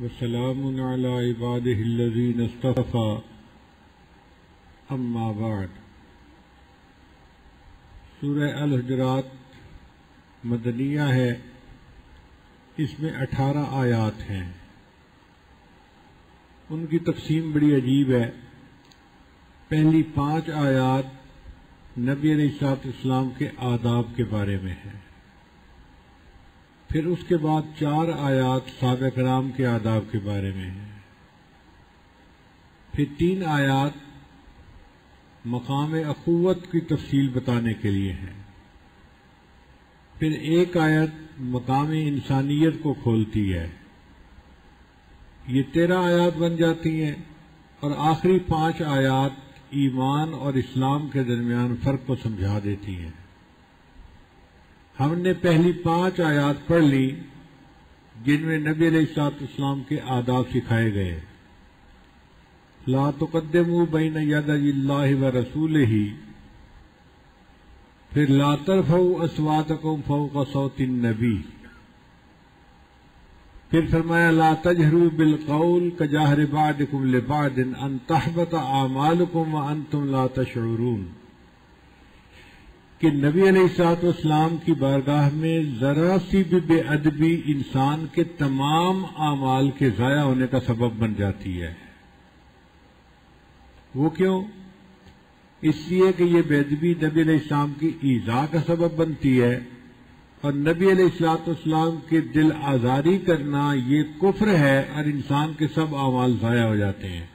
وسلام علی عبادہ الذین اصطفیٰ اما بعد۔ سورہ الحجرات مدنیہ ہے، اس میں 18 آیات ہیں۔ ان کی تقسیم بڑی عجیب ہے۔ پہلی 5 آیات نبی علیہ السلام کے آداب کے بارے میں ہیں، پھر اس کے بعد 4 آیات صحابہ کرام کے آداب کے بارے میں ہیں، پھر 3 آیات مقام اخوت کی تفصیل بتانے کے لیے ہیں، پھر 1 آیت مقام انسانیت کو کھولتی ہے، یہ 13 آیات بن جاتی ہیں، اور آخری 5 آیات ایمان اور اسلام کے درمیان فرق کو سمجھا دیتی ہیں۔ ہم نے پہلی 5 آیات پڑھ لی جن میں نبی علیہ السلام کے آداب سکھائے گئے۔ لا تقدموا بین یدی اللہ ورسولہ، پھر لا ترفعوا اصواتکم فوق صوت النبی، پھر فرمایا لا تجہروا بالقول کجہر بعضکم لبعض ان تحبط اعمالکم وانتم لا تشعرون، کہ نبی علیہ السلام کی بارگاہ میں ذرا سی بھی بے ادبی انسان کے تمام اعمال کے ضائع ہونے کا سبب بن جاتی ہے۔ وہ کیوں؟ اس لیے کہ یہ بے ادبی نبی علیہ السلام کی ایذاء کا سبب بنتی ہے، اور نبی علیہ السلام کے دل آزاری کرنا یہ کفر ہے، اور انسان کے سب اعمال ضائع ہو جاتے ہیں۔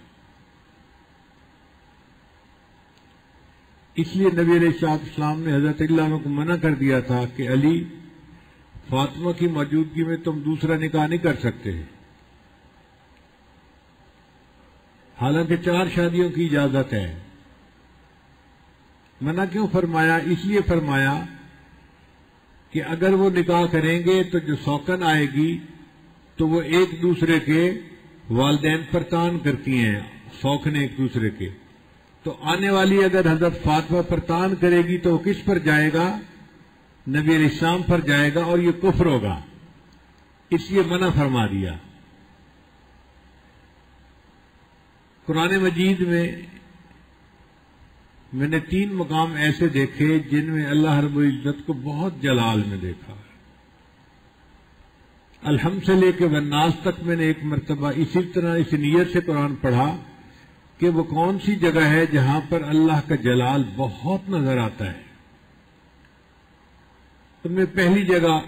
اس لیے نبی علیہ السلام نے حضرت علی عنہ کو منع کر دیا تھا کہ علی، فاطمہ کی موجودگی میں تم دوسرا نکاح نہیں کر سکتے، حالانکہ 4 شادیوں کی اجازت ہے۔ منع کیوں فرمایا؟ اس لیے فرمایا کہ اگر وہ نکاح کریں گے تو جو سوکن آئے گی تو وہ ایک دوسرے کے والدین پر تان کرتی ہیں، سوکھنے ایک دوسرے کے، تو آنے والی اگر حضرت فاطمہ پر تان کرے گی تو وہ کس پر جائے گا؟ نبی علیہ السلام پر جائے گا، اور یہ کفر ہوگا، اس لیے منع فرما دیا۔ قرآن مجید میں نے 3 مقام ایسے دیکھے جن میں اللہ رب العزت کو بہت جلال میں دیکھا۔ الحمد سے لے کے والناس تک میں نے ایک مرتبہ اسی طرح اس نیت سے قرآن پڑھا کہ وہ کون سی جگہ ہے جہاں پر اللہ کا جلال بہت نظر آتا ہے۔ ان میں پہلی جگہ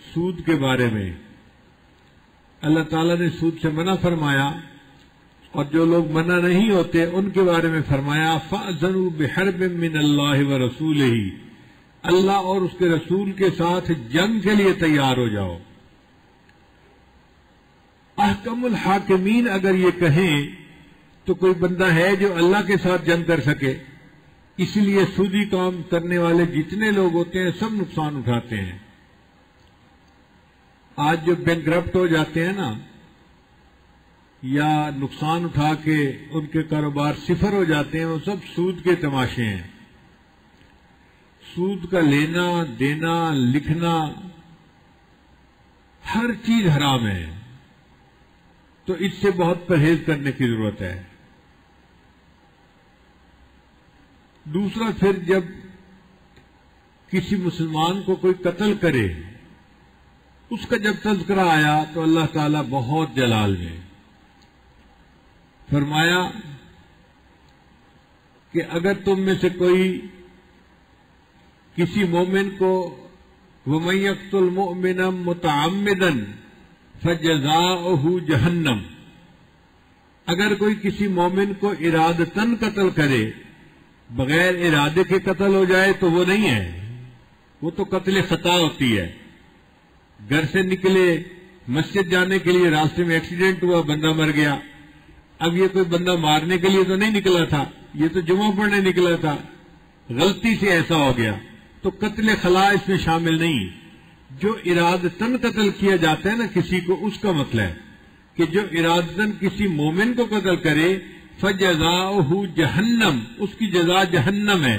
سود کے بارے میں اللہ تعالیٰ نے سود سے منع فرمایا، اور جو لوگ منع نہیں ہوتے ان کے بارے میں فرمایا فَأْذَنُوا بِحَرْبٍ مِّنَ اللَّهِ وَرَسُولِهِ، اللہ اور اس کے رسول کے ساتھ جنگ کے لیے تیار ہو جاؤ۔ احکم الحاکمین اگر یہ کہیں تو کوئی بندہ ہے جو اللہ کے ساتھ جنگ کر سکے؟ اسی لیے سودی کام کرنے والے جتنے لوگ ہوتے ہیں سب نقصان اٹھاتے ہیں۔ آج جو بینکرپٹ ہو جاتے ہیں نا، یا نقصان اٹھا کے ان کے کاروبار صفر ہو جاتے ہیں، وہ سب سود کے تماشے ہیں۔ سود کا لینا دینا لکھنا ہر چیز حرام ہے، تو اس سے بہت پرہیز کرنے کی ضرورت ہے۔ دوسرا، پھر جب کسی مسلمان کو کوئی قتل کرے، اس کا جب تذکرہ آیا تو اللہ تعالیٰ بہت جلال میں فرمایا کہ اگر تم میں سے کوئی کسی مومن کو وَمَن يَقْتُلْ مُؤْمِنًا مُتَعَمِّدًا فَجَزَاؤُهُ جَهَنَّمُ، اگر کوئی کسی مومن کو ارادتاً قتل کرے، بغیر ارادے کے قتل ہو جائے تو وہ نہیں ہے، وہ تو قتل خطا ہوتی ہے۔ گھر سے نکلے مسجد جانے کے لیے، راستے میں ایکسیڈنٹ ہوا، بندہ مر گیا، اب یہ کوئی بندہ مارنے کے لیے تو نہیں نکلا تھا، یہ تو جمعہ پڑھنے نکلا تھا، غلطی سے ایسا ہو گیا، تو قتل خلا اس میں شامل نہیں۔ جو ارادتاً قتل کیا جاتا ہے نا کسی کو، اس کا مطلب ہے کہ جو ارادتاً کسی مومن کو قتل کرے فَجَزَاؤُهُ جَهَنَّمُ، اس کی جزا جہنم ہے۔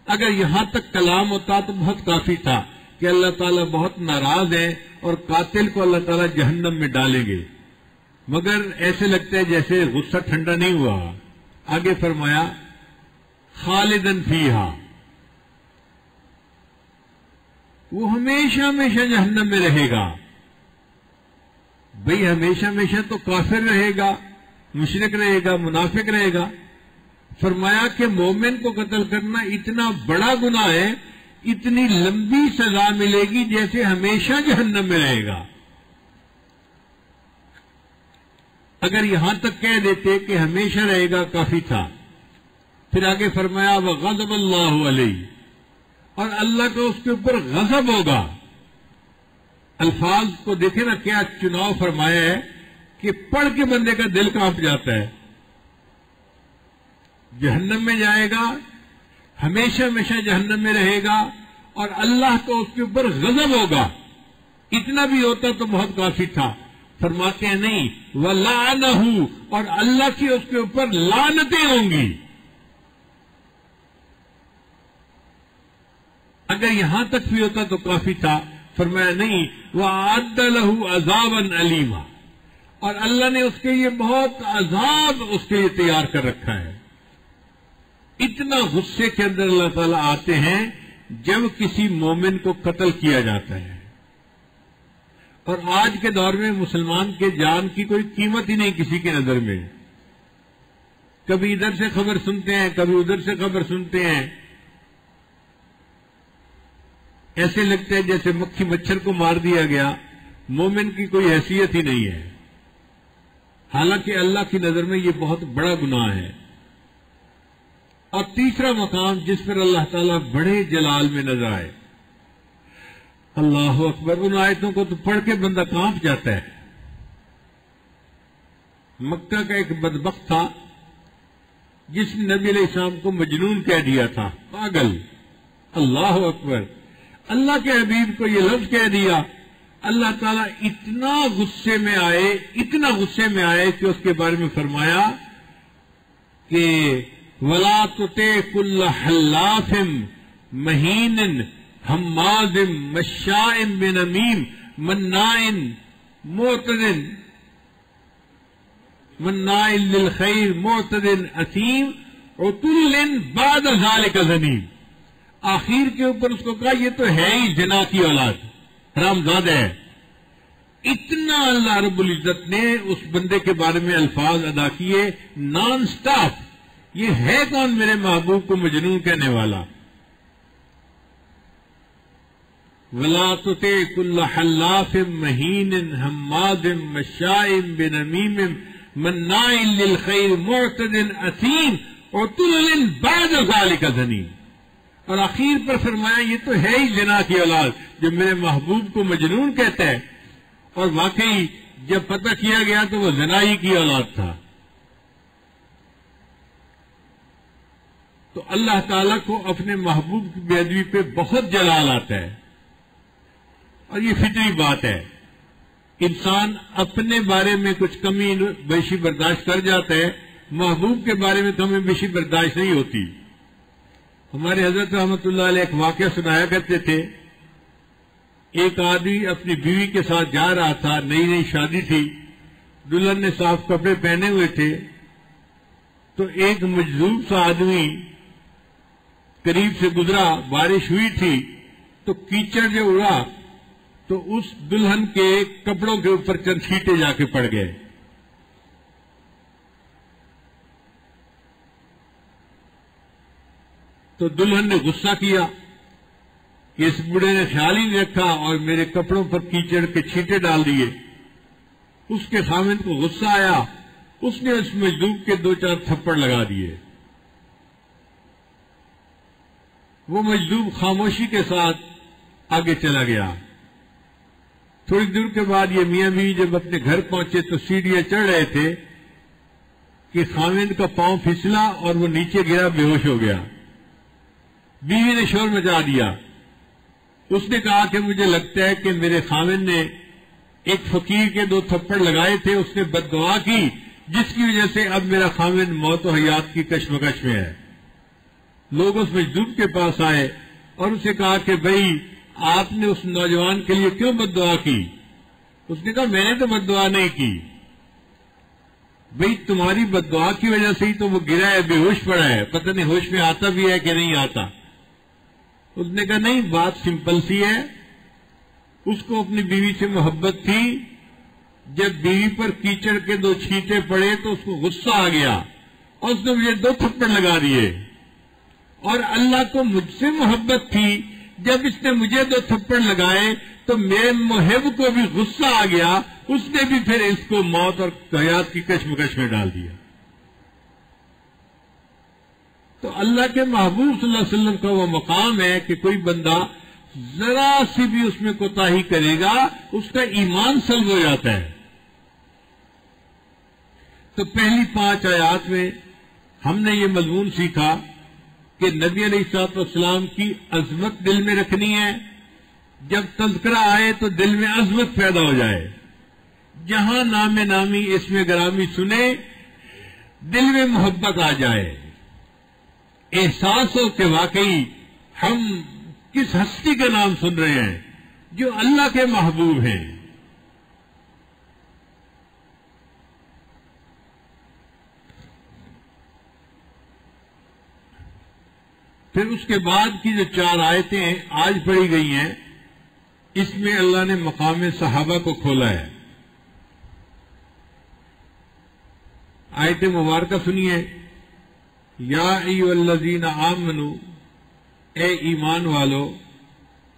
اگر یہاں تک کلام ہوتا تو بہت کافی تھا کہ اللہ تعالیٰ بہت ناراض ہیں اور قاتل کو اللہ تعالیٰ جہنم میں ڈالیں گے، مگر ایسے لگتا ہے جیسے غصہ ٹھنڈا نہیں ہوا۔ آگے فرمایا خالدن فیہا، وہ ہمیشہ ہمیشہ جہنم میں رہے گا۔ بھئی ہمیشہ ہمیشہ تو کافر رہے گا، مشرک رہے گا، منافق رہے گا۔ فرمایا کہ مومن کو قتل کرنا اتنا بڑا گناہ ہے، اتنی لمبی سزا ملے گی جیسے ہمیشہ جہنم میں رہے گا۔ اگر یہاں تک کہہ دیتے کہ ہمیشہ رہے گا کافی تھا۔ پھر آگے فرمایا وغضب اللہ علیہ، اور اللہ کا اس کے اوپر غضب ہوگا۔ الفاظ کو دیکھیں نا کیا چناؤ فرمایا ہے کہ پڑھ کے بندے کا دل کانپ جاتا ہے۔ جہنم میں جائے گا، ہمیشہ ہمیشہ جہنم میں رہے گا، اور اللہ کو اس کے اوپر غضب ہوگا۔ اتنا بھی ہوتا تو بہت کافی تھا۔ فرماتے ہیں نہیں، وَلَعْنَهُ، اور اللہ کی اس کے اوپر لعنتیں ہوں گی۔ اگر یہاں تک بھی ہوتا تو کافی تھا۔ فرمایا نہیں، وَأَعَدَّ لَهُ عَذَابًا أَلِيمًا، اور اللہ نے اس کے لیے بہت عذاب اس کے لیے تیار کر رکھا ہے۔ اتنا غصے کے اندر اللہ تعالیٰ آتے ہیں جب کسی مومن کو قتل کیا جاتا ہے۔ اور آج کے دور میں مسلمان کے جان کی کوئی قیمت ہی نہیں کسی کے نظر میں۔ کبھی ادھر سے خبر سنتے ہیں، کبھی ادھر سے خبر سنتے ہیں، ایسے لگتا ہے جیسے مکھی مچھر کو مار دیا گیا، مومن کی کوئی حیثیت ہی نہیں ہے۔ حالانکہ اللہ کی نظر میں یہ بہت بڑا گناہ ہے۔ اور تیسرا مقام جس پر اللہ تعالیٰ بڑے جلال میں نظر آئے، اللہ اکبر، ان آیتوں کو تو پڑھ کے بندہ کانپ جاتا ہے۔ مکہ کا ایک بدبخت تھا جس نے نبی علیہ السلام کو مجنون کہہ دیا تھا، پاگل۔ اللہ اکبر، اللہ کے حبیب کو یہ لفظ کہہ دیا۔ اللہ تعالیٰ اتنا غصے میں آئے، اتنا غصے میں آئے کہ اس کے بارے میں فرمایا کہ وَلَا تُطِعْ كُلَّ حَلَّافٍ مَّهِينٍ ہَمَّازٍ مَّشَّاءٍ بِنَمِيمٍ مَّنَّاعٍ لِّلْخَيْرِ مُعْتَدٍ أَثِيمٍ عُتُلٍّ بَعْدَ ذَلِكَ زَنِيمٍ۔ آخر کے اوپر اس کو کہا یہ تو ہے ہی زنا کی اولاد، حرامزادہ ہے۔ اتنا اللہ رب العزت نے اس بندے کے بارے میں الفاظ ادا کیے نان سٹاپ۔ یہ ہے کون میرے محبوب کو مجنون کہنے والا؟ وَلَا تُطِعْ كُلَّ حَلَّافٍ مَّهِينٍ ہَمَّازٍ مَّشَّاءٍ بِنَمِيمٍ مَّنَّاعٍ لِّلْخَيْرِ مُعْتَدٍ أَثِيمٍ عُتُلٍّ بَعْدَ ذَلِكَ زَنِيمٍ۔ اور آخر پر فرمایا یہ تو ہے ہی زنا کی اولاد جو میرے محبوب کو مجنون کہتا ہے، اور واقعی جب پتہ کیا گیا تو وہ زنا ہی کی اولاد تھا۔ تو اللہ تعالیٰ کو اپنے محبوب کی بے ادبی پہ بہت جلال آتا ہے، اور یہ فطری بات ہے۔ انسان اپنے بارے میں کچھ کمی بیشی برداشت کر جاتا ہے، محبوب کے بارے میں کمی بیشی برداشت نہیں ہوتی۔ ہمارے حضرت رحمت اللہ علیہ ایک واقعہ سنایا کرتے تھے۔ ایک آدمی اپنی بیوی کے ساتھ جا رہا تھا، نئی نئی شادی تھی، دلہن نے صاف کپڑے پہنے ہوئے تھے، تو ایک مجذوب سا آدمی قریب سے گزرا، بارش ہوئی تھی تو کیچڑ جو اڑا تو اس دلہن کے کپڑوں کے اوپر چند چھینٹے جا کے پڑ گئے۔ تو دلہن نے غصہ کیا کہ اس بوڑھے نے خیال ہی نہیں رکھا اور میرے کپڑوں پر کیچڑ کے چھینٹے ڈال دیے۔ اس کے خاوند کو غصہ آیا، اس نے اس مجذوب کے 2-4 تھپڑ لگا دیے۔ وہ مجذوب خاموشی کے ساتھ آگے چلا گیا۔ تھوڑی دور کے بعد یہ میاں بیوی جب اپنے گھر پہنچے تو سیڑھیاں چڑھ رہے تھے کہ خاوند کا پاؤں پھسلا اور وہ نیچے گرا، بے ہوش ہو گیا۔ بیوی نے شور مچا دیا۔ اس نے کہا کہ مجھے لگتا ہے کہ میرے خاوند نے ایک فقیر کے 2 تھپڑ لگائے تھے، اس نے بد دعا کی جس کی وجہ سے اب میرا خاوند موت و حیات کی کشمکش میں ہے۔ لوگ اس مجذوب کے پاس آئے اور اسے کہا کہ بھئی آپ نے اس نوجوان کے لیے کیوں بد دعا کی؟ اس نے کہا میں نے تو بد دعا نہیں کی، بھئی تمہاری بد دعا کی وجہ سے ہی تو وہ گرا ہے، بے ہوش پڑا ہے، پتہ نہیں ہوش میں آتا بھی ہے کہ نہیں آتا۔ اس نے کہا نہیں، بات سمپل سی ہے، اس کو اپنی بیوی سے محبت تھی، جب بیوی پر کیچڑ کے 2 چھینٹے پڑے تو اس کو غصہ آ گیا اور اس نے مجھے 2 تھپڑ لگا دیے، اور اللہ کو مجھ سے محبت تھی، جب اس نے مجھے 2 تھپڑ لگائے تو میرے محب کو بھی غصہ آ گیا، اس نے بھی پھر اس کو موت اور حیات کی کشمکش میں ڈال دیا۔ تو اللہ کے محبوب صلی اللہ علیہ وسلم کا وہ مقام ہے کہ کوئی بندہ ذرا سی بھی اس میں کوتاہی کرے گا اس کا ایمان سلب ہو جاتا ہے۔ تو پہلی 5 آیات میں ہم نے یہ مضمون سیکھا کہ نبی علیہ الصلوۃ والسلام کی عظمت دل میں رکھنی ہے، جب تذکرہ آئے تو دل میں عظمت پیدا ہو جائے، جہاں نام نامی اسم گرامی سنے دل میں محبت آ جائے، احساس ہو کہ واقعی ہم کس ہستی کا نام سن رہے ہیں جو اللہ کے محبوب ہیں۔ پھر اس کے بعد کی جو 4 آیتیں آج پڑھی گئی ہیں، اس میں اللہ نے مقام صحابہ کو کھولا ہے۔ آیت مبارکہ سنیے، یا ایھا الذین آمنوا، اے ایمان والو،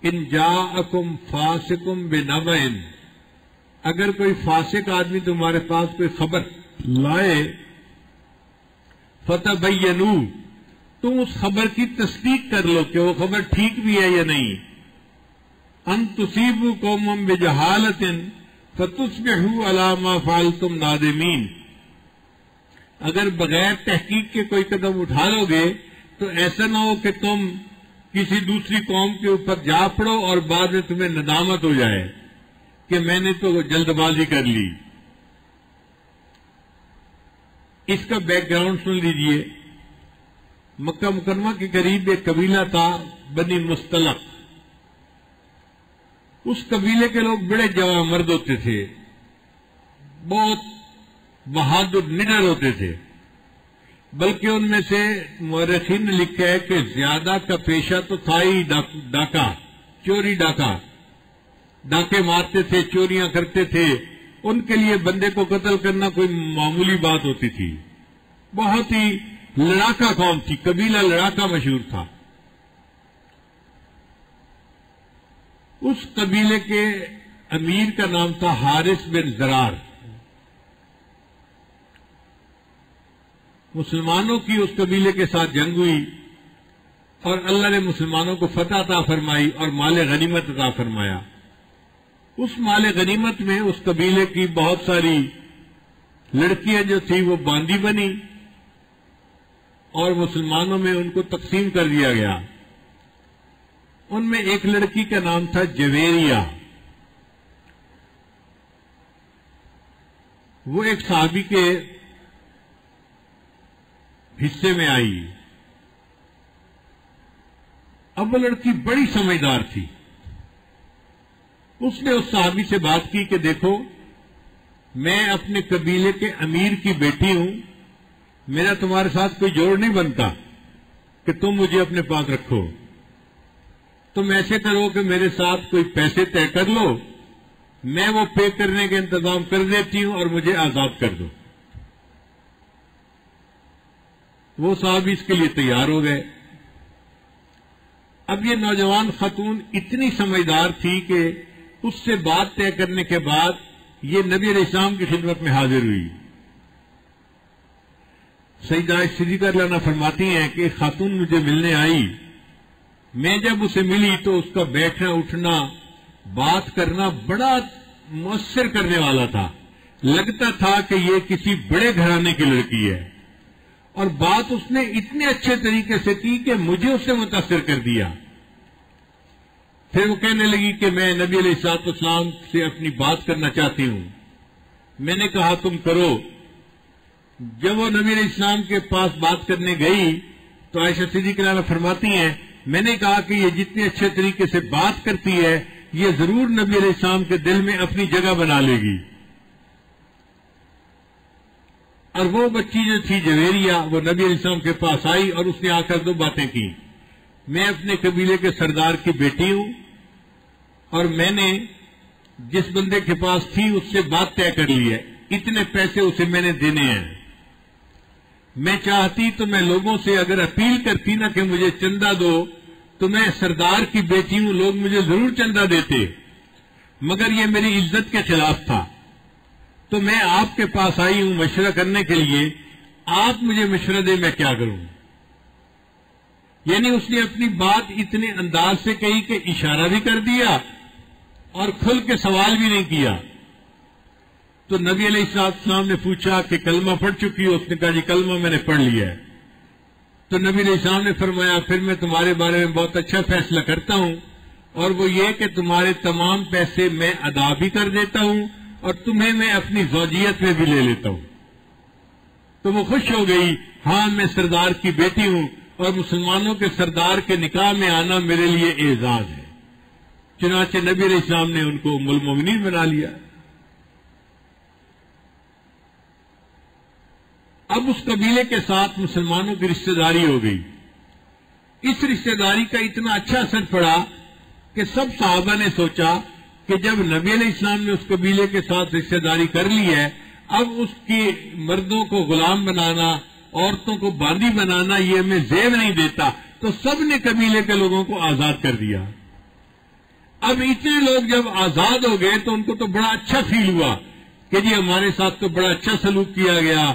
ان جاءکم فاسق بنبأ، اگر کوئی فاسق آدمی تمہارے پاس کوئی خبر لائے، فتبینوا، تم اس خبر کی تصدیق کر لو کہ وہ خبر ٹھیک بھی ہے یا نہیں، ان تصیبوا قوما بجہالۃ فتصبحوا علی ما فعلتم نادمین، اگر بغیر تحقیق کے کوئی قدم اٹھا لو گے تو ایسا نہ ہو کہ تم کسی دوسری قوم کے اوپر جا پڑو اور بعد میں تمہیں ندامت ہو جائے کہ میں نے تو جلد بازی کر لی۔ اس کا بیک گراؤنڈ سن لیجئے۔ مکہ مکرمہ کے قریب ایک قبیلہ تھا بنی مستلق، اس قبیلے کے لوگ بڑے جواں مرد ہوتے تھے، بہت بہادر نڈر ہوتے تھے، بلکہ ان میں سے مورخین نے لکھا ہے کہ زیادہ کا پیشہ تو تھا ہی ڈاکہ، چوری ڈاکہ، ڈاکے مارتے تھے، چوریاں کرتے تھے، ان کے لیے بندے کو قتل کرنا کوئی معمولی بات ہوتی تھی، بہت ہی لڑاکا قوم تھی، قبیلہ لڑاکا مشہور تھا۔ اس قبیلے کے امیر کا نام تھا حارث بن زرار۔ مسلمانوں کی اس قبیلے کے ساتھ جنگ ہوئی اور اللہ نے مسلمانوں کو فتح عطا فرمائی اور مال غنیمت عطا فرمایا۔ اس مال غنیمت میں اس قبیلے کی بہت ساری لڑکیاں جو تھیں وہ باندی بنی اور مسلمانوں میں ان کو تقسیم کر دیا گیا۔ ان میں ایک لڑکی کا نام تھا جویریہ، وہ ایک صحابی کے حصے میں آئی۔ اب وہ لڑکی بڑی سمجھدار تھی، اس نے اس صحابی سے بات کی کہ دیکھو میں اپنے قبیلے کے امیر کی بیٹی ہوں، میرا تمہارے ساتھ کوئی جوڑ نہیں بنتا کہ تم مجھے اپنے پاس رکھو، تم ایسے کرو کہ میرے ساتھ کوئی پیسے طے کر لو، میں وہ پے کرنے کا انتظام کر دیتی ہوں اور مجھے آزاد کر دو۔ وہ صحابی اس کے لیے تیار ہو گئے۔ اب یہ نوجوان خاتون اتنی سمجھدار تھی کہ اس سے بات طے کرنے کے بعد یہ نبی علیہ السلام کی خدمت میں حاضر ہوئی۔ سیدہ صدیقہ رضی اللہ عنہا فرماتی ہیں کہ ایک خاتون مجھے ملنے آئی، میں جب اسے ملی تو اس کا بیٹھنا اٹھنا بات کرنا بڑا مؤثر کرنے والا تھا، لگتا تھا کہ یہ کسی بڑے گھرانے کی لڑکی ہے، اور بات اس نے اتنے اچھے طریقے سے کی کہ مجھے اس سے متاثر کر دیا۔ پھر وہ کہنے لگی کہ میں نبی علیہ الصلوۃ والسلام سے اپنی بات کرنا چاہتی ہوں۔ میں نے کہا تم کرو۔ جب وہ نبی علیہ السلام کے پاس بات کرنے گئی تو عائشہ صدیقہ رضی اللہ عنہا فرماتی ہیں میں نے کہا کہ یہ جتنے اچھے طریقے سے بات کرتی ہے یہ ضرور نبی علیہ السلام کے دل میں اپنی جگہ بنا لے گی. اور وہ بچی جو تھی جویریہ وہ نبی علیہ السلام کے پاس آئی اور اس نے آ کر 2 باتیں کی. میں اپنے قبیلے کے سردار کی بیٹی ہوں اور میں نے جس بندے کے پاس تھی اس سے بات طے کر لی ہے, اتنے پیسے اسے میں نے دینے ہیں. میں چاہتی تو میں لوگوں سے اگر اپیل کرتی نا کہ مجھے چندہ دو تو میں سردار کی بیٹی ہوں, لوگ مجھے ضرور چندہ دیتے, مگر یہ میری عزت کے خلاف تھا. تو میں آپ کے پاس آئی ہوں مشورہ کرنے کے لیے, آپ مجھے مشورہ دیں میں کیا کروں. یعنی اس نے اپنی بات اتنے انداز سے کہی کہ اشارہ بھی کر دیا اور کھل کے سوال بھی نہیں کیا. تو نبی علیہ السلام نے پوچھا کہ کلمہ پڑھ چکی ہو؟ اس نے کہا جی کلمہ میں نے پڑھ لیا ہے. تو نبی علیہ السلام نے فرمایا پھر میں تمہارے بارے میں بہت اچھا فیصلہ کرتا ہوں, اور وہ یہ کہ تمہارے تمام پیسے میں ادا بھی کر دیتا ہوں اور تمہیں میں اپنی زوجیت میں بھی لے لیتا ہوں. تو وہ خوش ہو گئی, ہاں میں سردار کی بیٹی ہوں اور مسلمانوں کے سردار کے نکاح میں آنا میرے لیے اعزاز ہے. چنانچہ نبی علیہ السلام نے ان کو ام المؤمنین بنا لیا. اب اس قبیلے کے ساتھ مسلمانوں کی رشتہ داری ہو گئی. اس رشتہ داری کا اتنا اچھا اثر پڑا کہ سب صحابہ نے سوچا کہ جب نبی علیہ السلام نے اس قبیلے کے ساتھ رشتہ داری کر لی ہے, اب اس کی مردوں کو غلام بنانا, عورتوں کو باندی بنانا یہ ہمیں زیب نہیں دیتا. تو سب نے قبیلے کے لوگوں کو آزاد کر دیا. اب اتنے لوگ جب آزاد ہو گئے تو ان کو تو بڑا اچھا فیل ہوا کہ جی ہمارے ساتھ تو بڑا اچھا سلوک کیا گیا.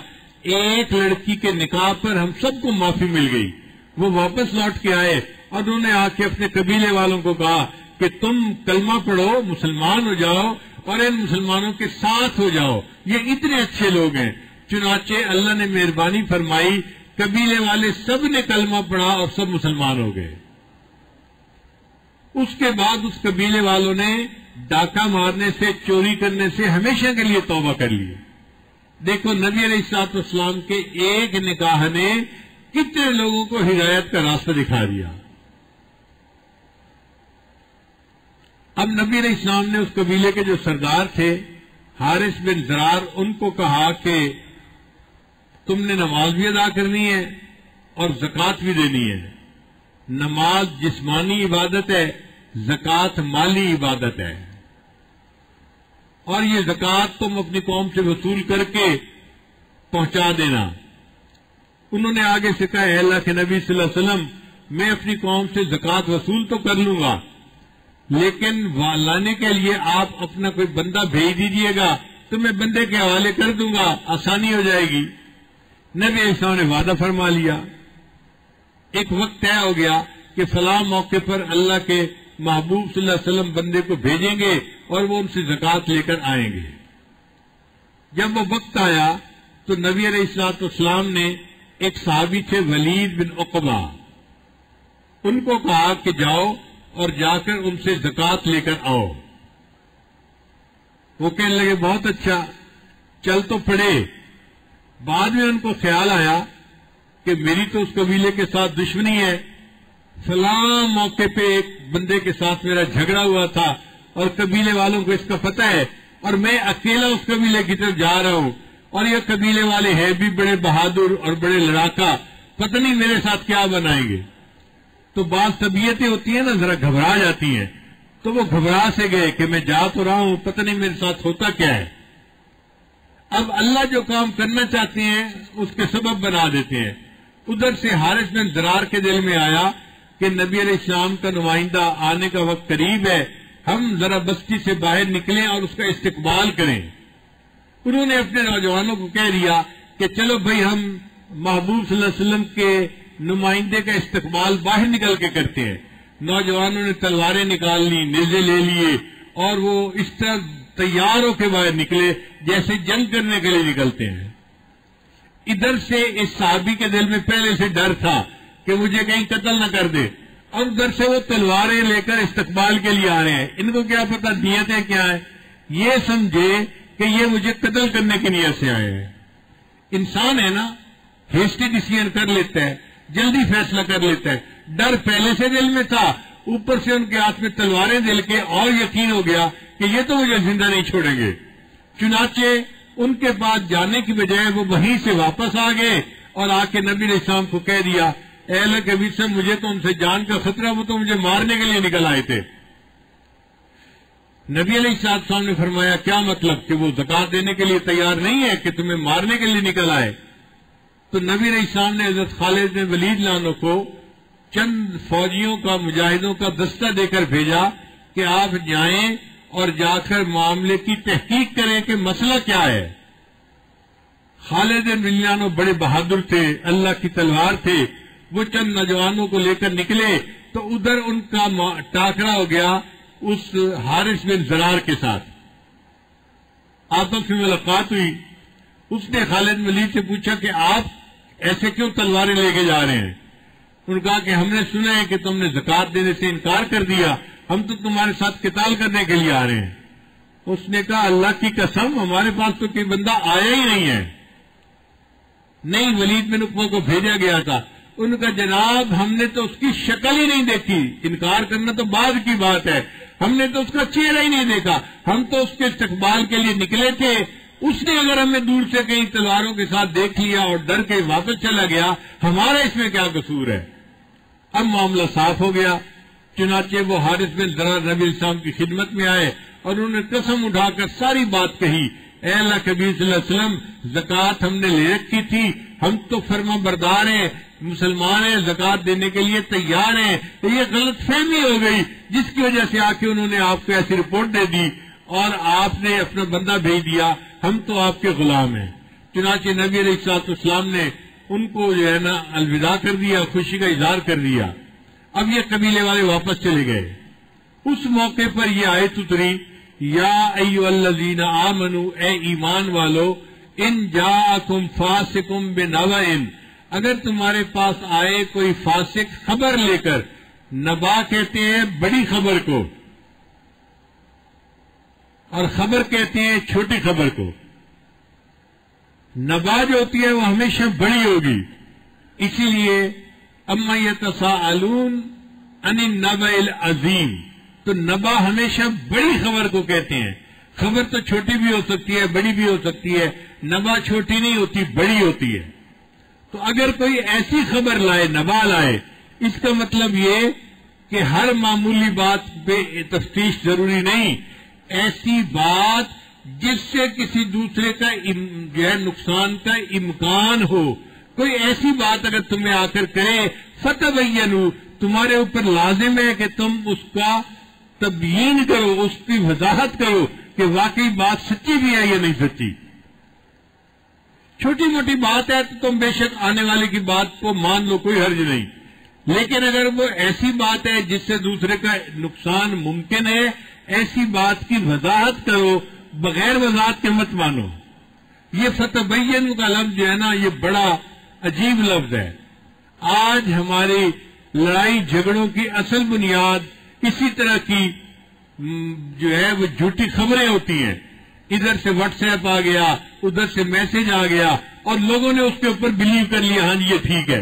ایک لڑکی کے نکاح پر ہم سب کو معافی مل گئی. وہ واپس لوٹ کے آئے اور انہوں نے آ کے اپنے قبیلے والوں کو کہا کہ تم کلمہ پڑھو, مسلمان ہو جاؤ اور ان مسلمانوں کے ساتھ ہو جاؤ, یہ اتنے اچھے لوگ ہیں. چنانچہ اللہ نے مہربانی فرمائی, قبیلے والے سب نے کلمہ پڑھا اور سب مسلمان ہو گئے. اس کے بعد اس قبیلے والوں نے ڈاکہ مارنے سے, چوری کرنے سے ہمیشہ کے لیے توبہ کر لی. دیکھو نبی علیہ الصلوۃ والسلام کے ایک نکاح نے کتنے لوگوں کو ہدایت کا راستہ دکھا دیا. اب نبی علیہ السلام نے اس قبیلے کے جو سردار تھے حارث بن زرار, ان کو کہا کہ تم نے نماز بھی ادا کرنی ہے اور زکوٰۃ بھی دینی ہے. نماز جسمانی عبادت ہے, زکوٰۃ مالی عبادت ہے, اور یہ زکوٰۃ تم اپنی قوم سے وصول کر کے پہنچا دینا. انہوں نے آگے سے کہا, اے اللہ کے نبی صلی اللہ علیہ وسلم, میں اپنی قوم سے زکوٰۃ وصول تو کر لوں گا, لیکن لانے کے لیے آپ اپنا کوئی بندہ بھیج دیجئے گا تو میں بندے کے حوالے کر دوں گا, آسانی ہو جائے گی. نبی علیہ السلام نے وعدہ فرما لیا. ایک وقت طے ہو گیا کہ فلاں موقع پر اللہ کے محبوب صلی اللہ علیہ وسلم بندے کو بھیجیں گے اور وہ ان سے زکوٰۃ لے کر آئیں گے. جب وہ وقت آیا تو نبی علیہ الصلوۃ والسلام نے ایک صحابی تھے ولید بن عقبہ, ان کو کہا کہ جاؤ اور جا کر ان سے زکوٰۃ لے کر آؤ. وہ کہنے لگے بہت اچھا, چل تو پڑے. بعد میں ان کو خیال آیا کہ میری تو اس قبیلے کے ساتھ دشمنی ہے, فلاں موقع پہ ایک بندے کے ساتھ میرا جھگڑا ہوا تھا اور قبیلے والوں کو اس کا پتہ ہے, اور میں اکیلا اس قبیلے کی طرف جا رہا ہوں, اور یہ قبیلے والے ہیں بھی بڑے بہادر اور بڑے لڑاکا, پتہ نہیں میرے ساتھ کیا بنائیں گے. تو بعض طبیعتیں ہوتی ہیں نا ذرا گھبرا جاتی ہیں, تو وہ گھبرا سے گئے کہ میں جا تو رہا ہوں, پتہ نہیں میرے ساتھ ہوتا کیا ہے. اب اللہ جو کام کرنا چاہتے ہیں اس کے سبب بنا دیتے ہیں. ادھر سے حارث بن زرار کے دل میں آیا کہ نبی علیہ السلام کا نمائندہ آنے کا وقت قریب ہے, ہم ذرا بستی سے باہر نکلیں اور اس کا استقبال کریں. انہوں نے اپنے نوجوانوں کو کہہ دیا کہ چلو بھائی ہم محبوب صلی اللہ علیہ وسلم کے نمائندے کا استقبال باہر نکل کے کرتے ہیں. نوجوانوں نے تلواریں نکال لی, نیزے لے لیے, اور وہ اس طرح تیار ہو کے باہر نکلے جیسے جنگ کرنے کے لیے نکلتے ہیں. ادھر سے اس صحابی کے دل میں پہلے سے ڈر تھا کہ مجھے کہیں قتل نہ کر دے, اور ادھر سے وہ تلواریں لے کر استقبال کے لیے آ رہے ہیں. ان کو کیا پتا نیتیں کیا ہیں, یہ سمجھے کہ یہ مجھے قتل کرنے کی نیت سے آئے ہیں. انسان ہے نا, ہیسٹی ڈیسیژن کر لیتا ہے, جلدی فیصلہ کر لیتا ہے. ڈر پہلے سے دل میں تھا، اوپر سے ان کے ہاتھ میں تلواریں دل کے، اور یقین ہو گیا کہ یہ تو مجھے زندہ نہیں چھوڑیں گے. چنانچہ ان کے پاس جانے کی بجائے وہ وہیں سے واپس آ گئے اور آ کے نبی علیہ السلام کو کہہ دیا، اے اللہ کے نبی صاحب مجھے تو ان سے جان کا خطرہ، وہ تو مجھے مارنے کے لیے نکل آئے تھے. نبی علیہ السلام نے فرمایا کیا مطلب کہ وہ زکات دینے کے لیے تیار نہیں ہے کہ تمہیں مارنے کے لیے نکل آئے؟ تو نبی علیہ السلام نے حضرت خالد بن ولید لانو کو چند فوجیوں کا، مجاہدوں کا دستہ دے کر بھیجا کہ آپ جائیں اور جا کر معاملے کی تحقیق کریں کہ مسئلہ کیا ہے. خالد بن ولید لانو بڑے بہادر تھے، اللہ کی تلوار تھے. وہ چند نوجوانوں کو لے کر نکلے تو ادھر ان کا ٹاکرا ہو گیا اس حارث بن زرار کے ساتھ. آپس میں ملاقات ہوئی. اس نے خالد بن ولید سے پوچھا کہ آپ ایسے کیوں تلواریں لے کے جا رہے ہیں؟ انہوں نے کہا کہ ہم نے سنا ہے کہ تم نے زکات دینے سے انکار کر دیا، ہم تو تمہارے ساتھ قتال کرنے کے لیے آ رہے ہیں. اس نے کہا اللہ کی قسم ہمارے پاس تو کوئی بندہ آیا ہی نہیں ہے. نہیں، ولید بن عقبہ کو بھیجا گیا تھا. ان کا جناب ہم نے تو اس کی شکل ہی نہیں دیکھی، انکار کرنا تو بعد کی بات ہے، ہم نے تو اس کا چہرہ ہی نہیں دیکھا، ہم تو اس کے استقبال کے لیے نکلے تھے. اس نے اگر ہمیں دور سے کہیں تلواروں کے ساتھ دیکھ لیا اور ڈر کے واپس چلا گیا، ہمارا اس میں کیا قصور ہے؟ اب معاملہ صاف ہو گیا. چنانچہ وہ حارث بن زرار نبی علیہ السلام کی خدمت میں آئے اور انہوں نے قسم اٹھا کر ساری بات کہی، اے اللہ کے نبی صلی اللہ علیہ وسلم زکات ہم نے لے رکھی تھی، ہم تو فرما بردار ہیں، مسلمان ہیں، زکات دینے کے لیے تیار ہیں. یہ غلط فہمی ہو گئی جس کی وجہ سے آ کے انہوں نے آپ کو ایسی رپورٹ دے دی اور آپ نے اپنا بندہ بھیج دیا، ہم تو آپ کے غلام ہیں. چنانچہ نبی علیہ الصلوۃ والسلام نے ان کو جو ہے نا الوداع کر دیا، خوشی کا اظہار کر دیا. اب یہ قبیلے والے واپس چلے گئے. اس موقع پر یہ آیت اتری، یا ایھا الذین آمنوا، اے ایمان والو، ان جاءکم فاسق بنبأ، اگر تمہارے پاس آئے کوئی فاسق خبر لے کر، نبا کہتے ہیں بڑی خبر کو اور خبر کہتے ہیں چھوٹی خبر کو. نبا جو ہوتی ہے وہ ہمیشہ بڑی ہوگی، اسی لیے اما یتساءلون عن النبأ العظیم، تو نبا ہمیشہ بڑی خبر کو کہتے ہیں. خبر تو چھوٹی بھی ہو سکتی ہے، بڑی بھی ہو سکتی ہے، نبا چھوٹی نہیں ہوتی، بڑی ہوتی ہے. تو اگر کوئی ایسی خبر لائے، نبا لائے، اس کا مطلب یہ کہ ہر معمولی بات پہ تفتیش ضروری نہیں، ایسی بات جس سے کسی دوسرے کا جو ہے نقصان کا امکان ہو. کوئی ایسی بات اگر تمہیں آ کر کہے، فتبینوا، تمہارے اوپر لازم ہے کہ تم اس کا تبیین کرو، اس کی وضاحت کرو کہ واقعی بات سچی بھی ہے یا نہیں سچی. چھوٹی موٹی بات ہے تو تم بے شک آنے والے کی بات کو مان لو، کوئی حرج نہیں. لیکن اگر وہ ایسی بات ہے جس سے دوسرے کا نقصان ممکن ہے، ایسی بات کی وضاحت کرو، بغیر وضاحت کے مت مانو. یہ فتبین کا لفظ جو ہے نا یہ بڑا عجیب لفظ ہے. آج ہماری لڑائی جھگڑوں کی اصل بنیاد اسی طرح کی جو ہے وہ جھوٹی خبریں ہوتی ہیں. ادھر سے واٹس ایپ آ گیا، ادھر سے میسج آ گیا اور لوگوں نے اس کے اوپر بلیو کر لیا، ہاں جی یہ ٹھیک ہے.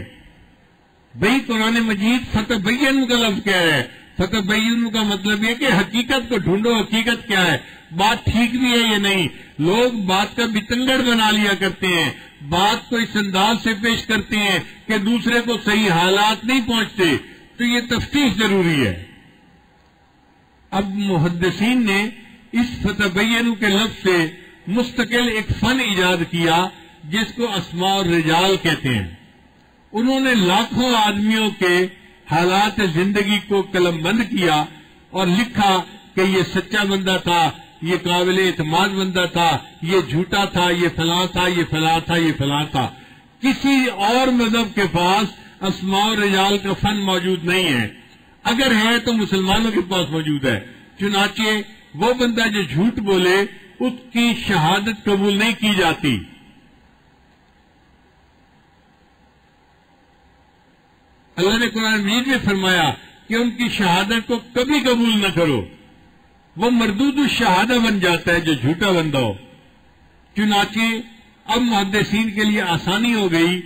بھئی قرآن مجید فتبین کا لفظ کیا ہے؟ فتبین کا مطلب یہ کہ حقیقت کو ڈھونڈو، حقیقت کیا ہے، بات ٹھیک بھی ہے یا نہیں. لوگ بات کا بتنگڑ بنا لیا کرتے ہیں، بات کو اس انداز سے پیش کرتے ہیں کہ دوسرے کو صحیح حالات نہیں پہنچتے. تو یہ تفتیش ضروری ہے. اب محدثین نے اس فتبین کے لفظ سے مستقل ایک فن ایجاد کیا جس کو اسماء الرجال کہتے ہیں. انہوں نے لاکھوں آدمیوں کے حالات زندگی کو قلم بند کیا اور لکھا کہ یہ سچا بندہ تھا، یہ قابل اعتماد بندہ تھا، یہ جھوٹا تھا، یہ فلاں تھا، یہ فلاں تھا، یہ فلاں تھا. کسی اور مذہب کے پاس اسماء الرجال کا فن موجود نہیں ہے. اگر ہے تو مسلمانوں کے پاس موجود ہے. چنانچہ وہ بندہ جو جھوٹ بولے اس کی شہادت قبول نہیں کی جاتی. اللہ نے قرآن مجید میں فرمایا کہ ان کی شہادت کو کبھی قبول نہ کرو، وہ مردود الشہادہ بن جاتا ہے جو جھوٹا بندہ ہو. چنانچہ اب محدثین کے لیے آسانی ہو گئی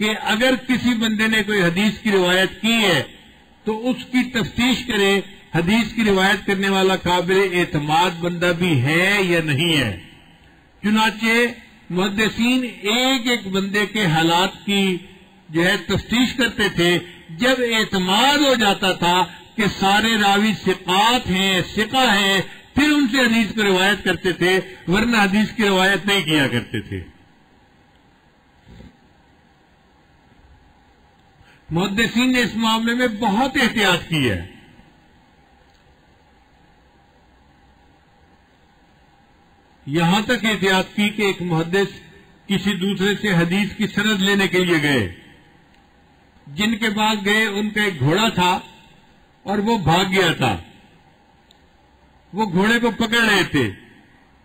کہ اگر کسی بندے نے کوئی حدیث کی روایت کی ہے تو اس کی تفتیش کرے حدیث کی روایت کرنے والا قابل اعتماد بندہ بھی ہے یا نہیں ہے۔ چنانچہ محدثین ایک ایک بندے کے حالات کی جو ہے تفتیش کرتے تھے، جب اعتماد ہو جاتا تھا کہ سارے راوی ثقات ہیں، ثقہ ہیں، پھر ان سے حدیث کو روایت کرتے تھے، ورنہ حدیث کی روایت نہیں کیا کرتے تھے۔ محدثین نے اس معاملے میں بہت احتیاط کی ہے۔ یہاں تک احتیاط کی کہ ایک محدث کسی دوسرے سے حدیث کی سند لینے کے لیے گئے، جن کے پاس گئے ان کا ایک گھوڑا تھا اور وہ بھاگ گیا تھا۔ وہ گھوڑے کو پکڑ رہے تھے،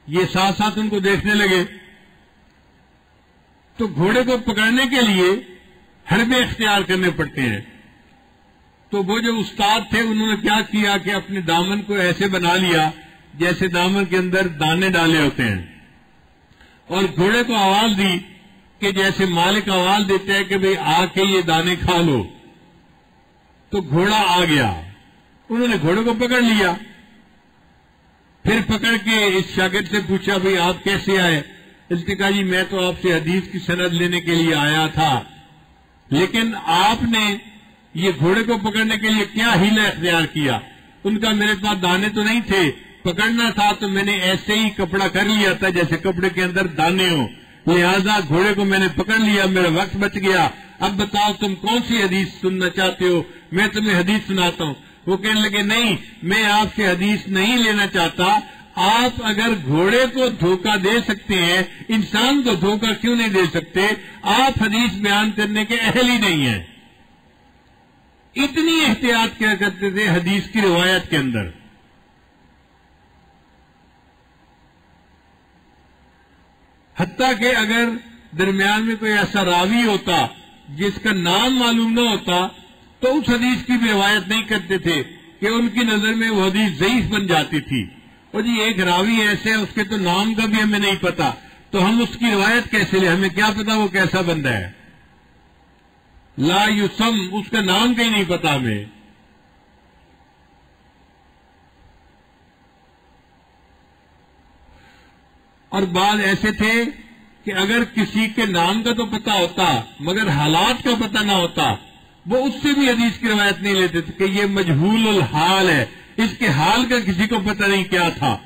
یہ ساتھ ساتھ ان کو دیکھنے لگے، تو گھوڑے کو پکڑنے کے لیے حربے اختیار کرنے پڑتے ہیں۔ تو وہ جو استاد تھے انہوں نے کیا کیا کہ اپنے دامن کو ایسے بنا لیا جیسے دامن کے اندر دانے ڈالے ہوتے ہیں، اور گھوڑے کو آواز دی کہ جیسے مالک آواز دیتا ہے کہ بھئی آ کے یہ دانے کھا لو، تو گھوڑا آ گیا۔ انہوں نے گھوڑے کو پکڑ لیا، پھر پکڑ کے اس شاگرد سے پوچھا بھئی آپ کیسے آئے؟ اس نے کہا جی میں تو آپ سے حدیث کی سند لینے کے لیے آیا تھا، لیکن آپ نے یہ گھوڑے کو پکڑنے کے لیے کیا ہیلا اختیار کیا؟ ان کا میرے پاس دانے تو نہیں تھے، پکڑنا تھا تو میں نے ایسے ہی کپڑا کر لیا تھا جیسے کپڑے کے اندر دانے ہوں، لہذا گھوڑے کو میں نے پکڑ لیا، میرا وقت بچ گیا۔ اب بتاؤ تم کون سی حدیث سننا چاہتے ہو، میں تمہیں حدیث سناتا ہوں۔ وہ کہنے لگے نہیں، میں آپ سے حدیث نہیں لینا چاہتا، آپ اگر گھوڑے کو دھوکہ دے سکتے ہیں، انسان کو دھوکہ کیوں نہیں دے سکتے؟ آپ حدیث بیان کرنے کے اہل ہی نہیں ہیں۔ اتنی احتیاط کیا کرتے تھے حدیث کی روایت کے اندر۔ حتیٰ کہ اگر درمیان میں کوئی ایسا راوی ہوتا جس کا نام معلوم نہ ہوتا تو اس حدیث کی بھی روایت نہیں کرتے تھے کہ ان کی نظر میں وہ حدیث ضعیف بن جاتی تھی۔ اور جی ایک راوی ایسے ہے، اس کے تو نام کا بھی ہمیں نہیں پتا، تو ہم اس کی روایت کیسے لیں؟ ہمیں کیا پتا وہ کیسا بندہ ہے؟ لا یسم، اس کا نام کا ہی نہیں پتا ہمیں۔ اور بعض ایسے تھے کہ اگر کسی کے نام کا تو پتا ہوتا مگر حالات کا پتا نہ ہوتا، وہ اس سے بھی حدیث کی روایت نہیں لیتے تھے کہ یہ مجہول الحال ہے، اس کے حال کا کسی کو پتہ نہیں کیا تھا،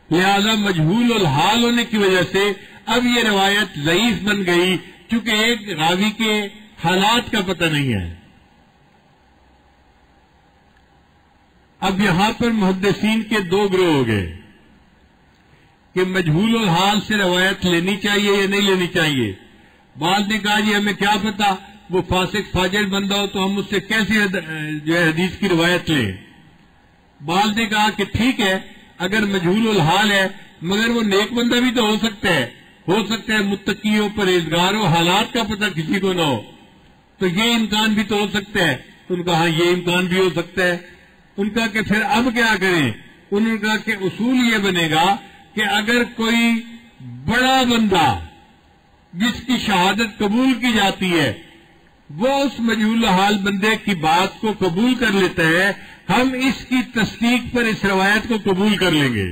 لہذا مجہول الحال ہونے کی وجہ سے اب یہ روایت ضعیف بن گئی، چونکہ ایک راوی کے حالات کا پتہ نہیں ہے۔ اب یہاں پر محدثین کے دو گروہ ہو گئے کہ مجہول الحال سے روایت لینی چاہیے یا نہیں لینی چاہیے۔ بعض نے کہا جی ہمیں کیا پتا وہ فاسق فاجر بندہ ہو تو ہم اس سے کیسے جو ہے حدیث کی روایت لیں۔ بعض نے کہا کہ ٹھیک ہے اگر مجہول الحال ہے مگر وہ نیک بندہ بھی تو ہو سکتا ہے متقی ہو، پرہیزگار ہو، حالات کا پتہ کسی کو نہ ہو، تو یہ امکان بھی تو ہو سکتا ہے۔ تو ان کا ہاں یہ امکان بھی ہو سکتا ہے۔ ان کا کہ پھر اب کیا کریں؟ انہوں نے کہا کہ اصول یہ بنے گا کہ اگر کوئی بڑا بندہ جس کی شہادت قبول کی جاتی ہے وہ اس مجہول حال بندے کی بات کو قبول کر لیتا ہے، ہم اس کی تصدیق پر اس روایت کو قبول کر لیں گے۔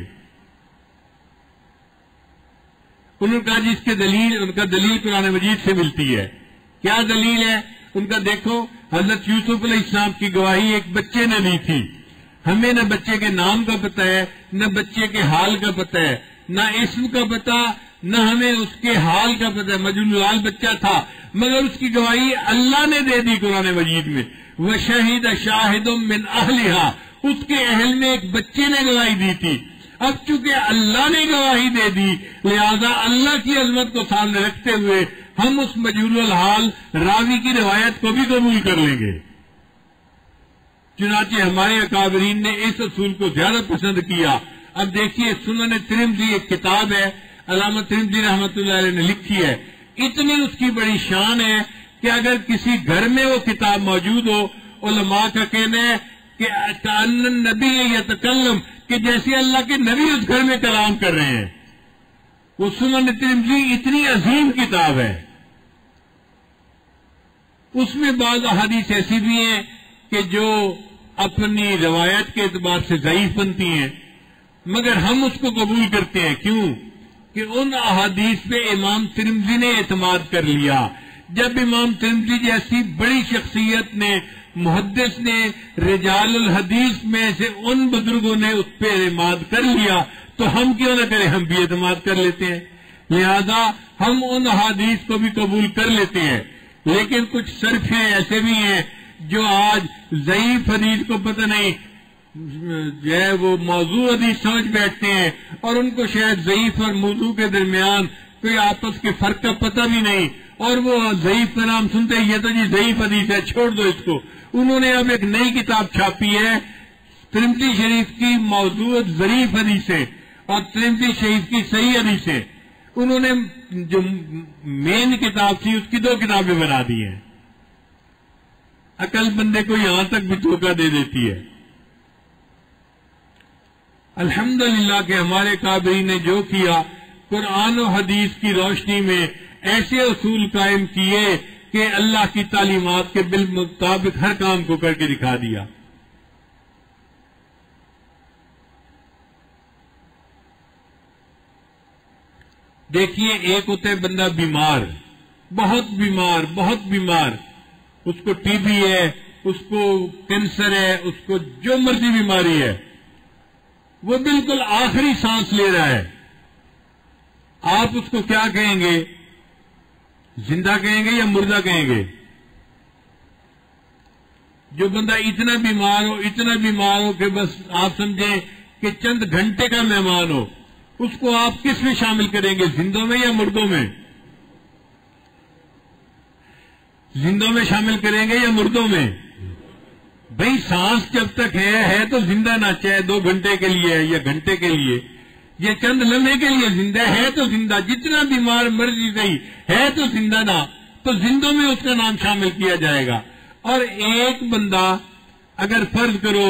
انہوں نے کہا جی اس کے دلیل، ان کا دلیل قرآن مجید سے ملتی ہے۔ کیا دلیل ہے ان کا؟ دیکھو حضرت یوسف علیہ السلام کی گواہی ایک بچے نے دی تھی، ہمیں نہ بچے کے نام کا پتہ ہے، نہ بچے کے حال کا پتہ ہے، نہ اسم کا پتہ، نہ ہمیں اس کے حال کا پتہ ہے۔ مجہول الحال بچہ تھا مگر اس کی گواہی اللہ نے دے دی قرآن مجید میں۔ وَشَهِدَ شَاهِدٌ مِّنْ أَهْلِهَا، اس کے اہل میں ایک بچے نے گواہی دی تھی۔ اب چونکہ اللہ نے گواہی دے دی لہذا اللہ کی عظمت کو سامنے رکھتے ہوئے ہم اس مجہول الحال راوی کی روایت کو بھی قبول کر لیں گے۔ چنانچہ ہمارے اکابرین نے اس اصول کو زیادہ پسند کیا۔ اب دیکھیے سنن ترمذی ایک کتاب ہے، علامہ ترمذی رحمۃ اللہ علیہ نے لکھی ہے، اتنی اس کی بڑی شان ہے کہ اگر کسی گھر میں وہ کتاب موجود ہو، علماء کا کہنا ہے کہ کأن النبی یتکلم، کہ جیسے اللہ کے نبی اس گھر میں کلام کر رہے ہیں۔ وہ سنن ترمذی اتنی عظیم کتاب ہے۔ اس میں بعض احادیث ایسی بھی ہیں کہ جو اپنی روایت کے اعتبار سے ضعیف بنتی ہیں، مگر ہم اس کو قبول کرتے ہیں. کیوں؟ کہ ان احادیث پہ امام ترمذی نے اعتماد کر لیا. جب امام ترمذی جیسی بڑی شخصیت نے، محدث نے، رجال الحدیث میں سے ان بزرگوں نے اس پہ اعتماد کر لیا تو ہم کیوں نہ کریں، ہم بھی اعتماد کر لیتے ہیں. لہذا ہم ان احادیث کو بھی قبول کر لیتے ہیں. لیکن کچھ صرفے ایسے بھی ہیں جو آج ضعیف حدیث کو پتہ نہیں، جو ہے وہ موضوع حدیث سمجھ بیٹھتے ہیں، اور ان کو شاید ضعیف اور موضوع کے درمیان کوئی آپس کے فرق کا پتہ بھی نہیں، اور وہ ضعیف کا نام سنتے یہ تو جی ضعیف حدیث ہے، چھوڑ دو اس کو. انہوں نے اب ایک نئی کتاب چھاپی ہے ترمذی شریف کی موضوع ضعیف حدیثیں اور ترمذی شریف کی صحیح حدیثیں. انہوں نے جو مین کتاب تھی اس کی 2 کتابیں بنا دی ہیں. عقل بندے کو یہاں تک بھی دھوکہ دے دیتی ہے. الحمدللہ کہ ہمارے قابرین نے جو کیا، قرآن و حدیث کی روشنی میں ایسے اصول قائم کیے کہ اللہ کی تعلیمات کے بالمطابق ہر کام کو کر کے دکھا دیا. دیکھیے، ایک ہوتا ہے بندہ بیمار، بہت بیمار، اس کو ٹی بی ہے، اس کو کینسر ہے، اس کو جو مرضی بیماری ہے، وہ بالکل آخری سانس لے رہا ہے. آپ اس کو کیا کہیں گے؟ زندہ کہیں گے یا مردہ کہیں گے؟ جو بندہ اتنا بیمار ہو کہ بس آپ سمجھیں کہ چند گھنٹے کا مہمان ہو، اس کو آپ کس میں شامل کریں گے، زندوں میں یا مردوں میں؟ زندوں میں شامل کریں گے یا مردوں میں؟ بھئی سانس جب تک ہے تو زندہ نہ، چاہے 2 گھنٹے کے لیے یا گھنٹے کے لیے، یہ چند لمحے کے لیے زندہ ہے تو زندہ، جتنا بیمار مرضی صحیح ہے تو زندہ نہ، تو زندوں میں اس کا نام شامل کیا جائے گا. اور ایک بندہ اگر فرض کرو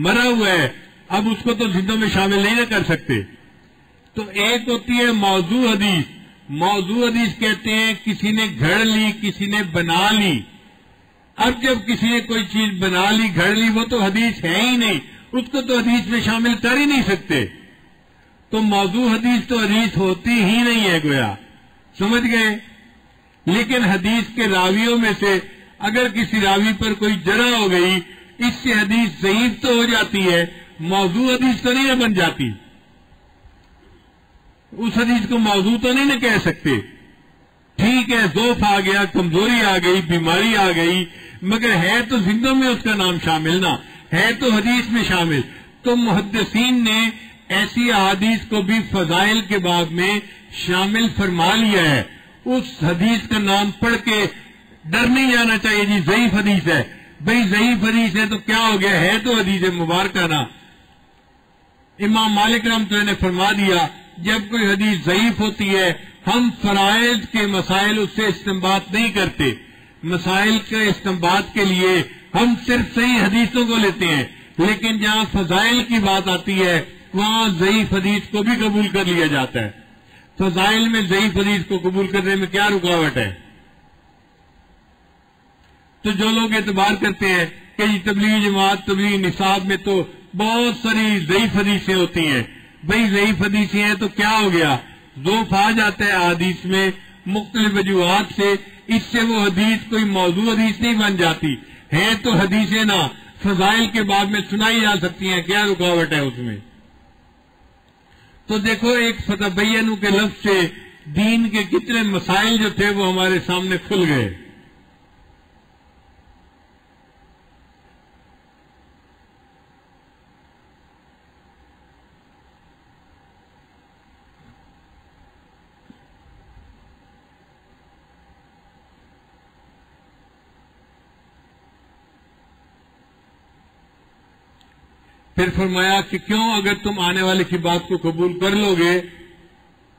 مرا ہوا ہے، اب اس کو تو زندوں میں شامل نہیں نہ کر سکتے. تو ایک ہوتی ہے موضوع حدیث. موضوع حدیث کہتے ہیں کسی نے گھڑ لی، کسی نے بنا لی. اب جب کسی نے کوئی چیز بنا لی، گھڑ لی، وہ تو حدیث ہے ہی نہیں، اس کو تو حدیث میں شامل کر ہی نہیں سکتے. تو موضوع حدیث تو حدیث ہوتی ہی نہیں ہے گویا. سمجھ گئے؟ لیکن حدیث کے راویوں میں سے اگر کسی راوی پر کوئی جرح ہو گئی، اس سے حدیث ضعیف تو ہو جاتی ہے، موضوع حدیث تو نہیں بن جاتی. اس حدیث کو موضوع تو نہیں نہ کہہ سکتے. ٹھیک ہے، ضعف آ گیا، کمزوری آ گئی، بیماری آ گئی، مگر ہے تو زندوں میں اس کا نام شامل نہ، ہے تو حدیث میں شامل. تو محدثین نے ایسی احادیث کو بھی فضائل کے باب میں شامل فرما لیا ہے. اس حدیث کا نام پڑھ کے ڈر نہیں جانا چاہیے جی ضعیف حدیث ہے. بھئی ضعیف حدیث ہے تو کیا ہو گیا، ہے تو حدیث مبارکہ نا. امام مالک رحمۃ اللہ نے فرما دیا جب کوئی حدیث ضعیف ہوتی ہے، ہم فرائض کے مسائل اس سے استنباط نہیں کرتے. مسائل کے استنباط کے لیے ہم صرف صحیح حدیثوں کو لیتے ہیں، لیکن جہاں فضائل کی بات آتی ہے وہاں ضعیف حدیث کو بھی قبول کر لیا جاتا ہے. فضائل میں ضعیف حدیث کو قبول کرنے میں کیا رکاوٹ ہے؟ تو جو لوگ اعتبار کرتے ہیں کہ یہ تبلیغی جماعت، تبلیغی نصاب میں تو بہت ساری ضعیف حدیثیں ہوتی ہیں، بھئی ضعیف حدیثیں ہیں تو کیا ہو گیا، ضعف آ جاتا ہے حدیث میں مختلف وجوہات سے، اس سے وہ حدیث کوئی موضوع حدیث نہیں بن جاتی. ہے تو حدیثیں نا فضائل کے بعد میں سنائی جا سکتی ہیں، کیا رکاوٹ ہے اس میں؟ تو دیکھو، ایک فتبینوا کے لفظ سے دین کے کتنے مسائل جو تھے وہ ہمارے سامنے کھل گئے. پھر فرمایا کہ کیوں اگر تم آنے والے کی بات کو قبول کر لو گے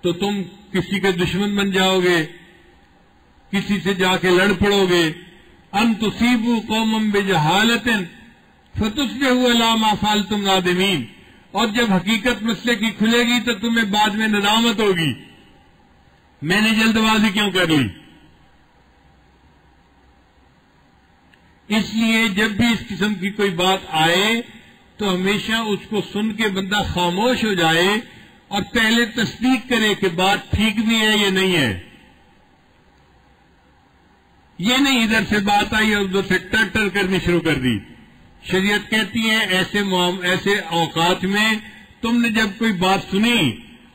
تو تم کسی کے دشمن بن جاؤ گے، کسی سے جا کے لڑ پڑو گے. ان تصیبوا قوما بجہالۃ فتصبحوا علی ما فعلتم نادمین. اور جب حقیقت مسئلے کی کھلے گی تو تمہیں بعد میں ندامت ہوگی، میں نے جلد بازی کیوں کر لی. اس لیے جب بھی اس قسم کی کوئی بات آئے تو ہمیشہ اس کو سن کے بندہ خاموش ہو جائے اور پہلے تصدیق کرے کہ بات ٹھیک بھی ہے یا نہیں ہے. یہ نہیں ادھر سے بات آئی اور ادھر سے ٹر ٹر کرنی شروع کر دی. شریعت کہتی ہے ایسے اوقات میں تم نے جب کوئی بات سنی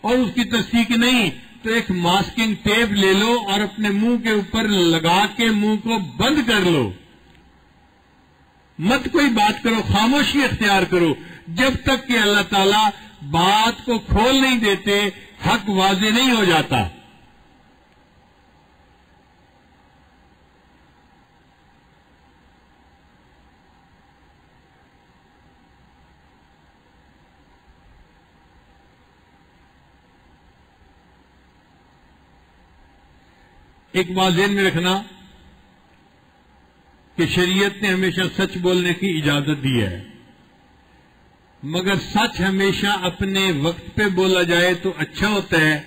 اور اس کی تصدیق نہیں تو ایک ماسکنگ ٹیپ لے لو اور اپنے منہ کے اوپر لگا کے منہ کو بند کر لو. مت کوئی بات کرو، خاموشی اختیار کرو جب تک کہ اللہ تعالیٰ بات کو کھول نہیں دیتے، حق واضح نہیں ہو جاتا. ایک بات ذہن میں رکھنا کہ شریعت نے ہمیشہ سچ بولنے کی اجازت دی ہے، مگر سچ ہمیشہ اپنے وقت پہ بولا جائے تو اچھا ہوتا ہے،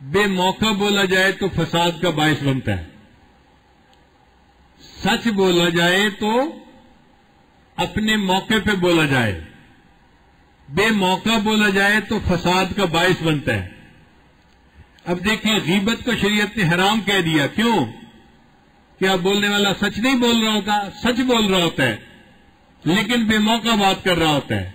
بے موقع بولا جائے تو فساد کا باعث بنتا ہے. سچ بولا جائے تو اپنے موقع پہ بولا جائے، بے موقع بولا جائے تو فساد کا باعث بنتا ہے. اب دیکھیں غیبت کو شریعت نے حرام کہہ دیا. کیوں؟ کیا بولنے والا سچ نہیں بول رہا ہوتا؟ سچ بول رہا ہوتا ہے لیکن بے موقع بات کر رہا ہوتا ہے.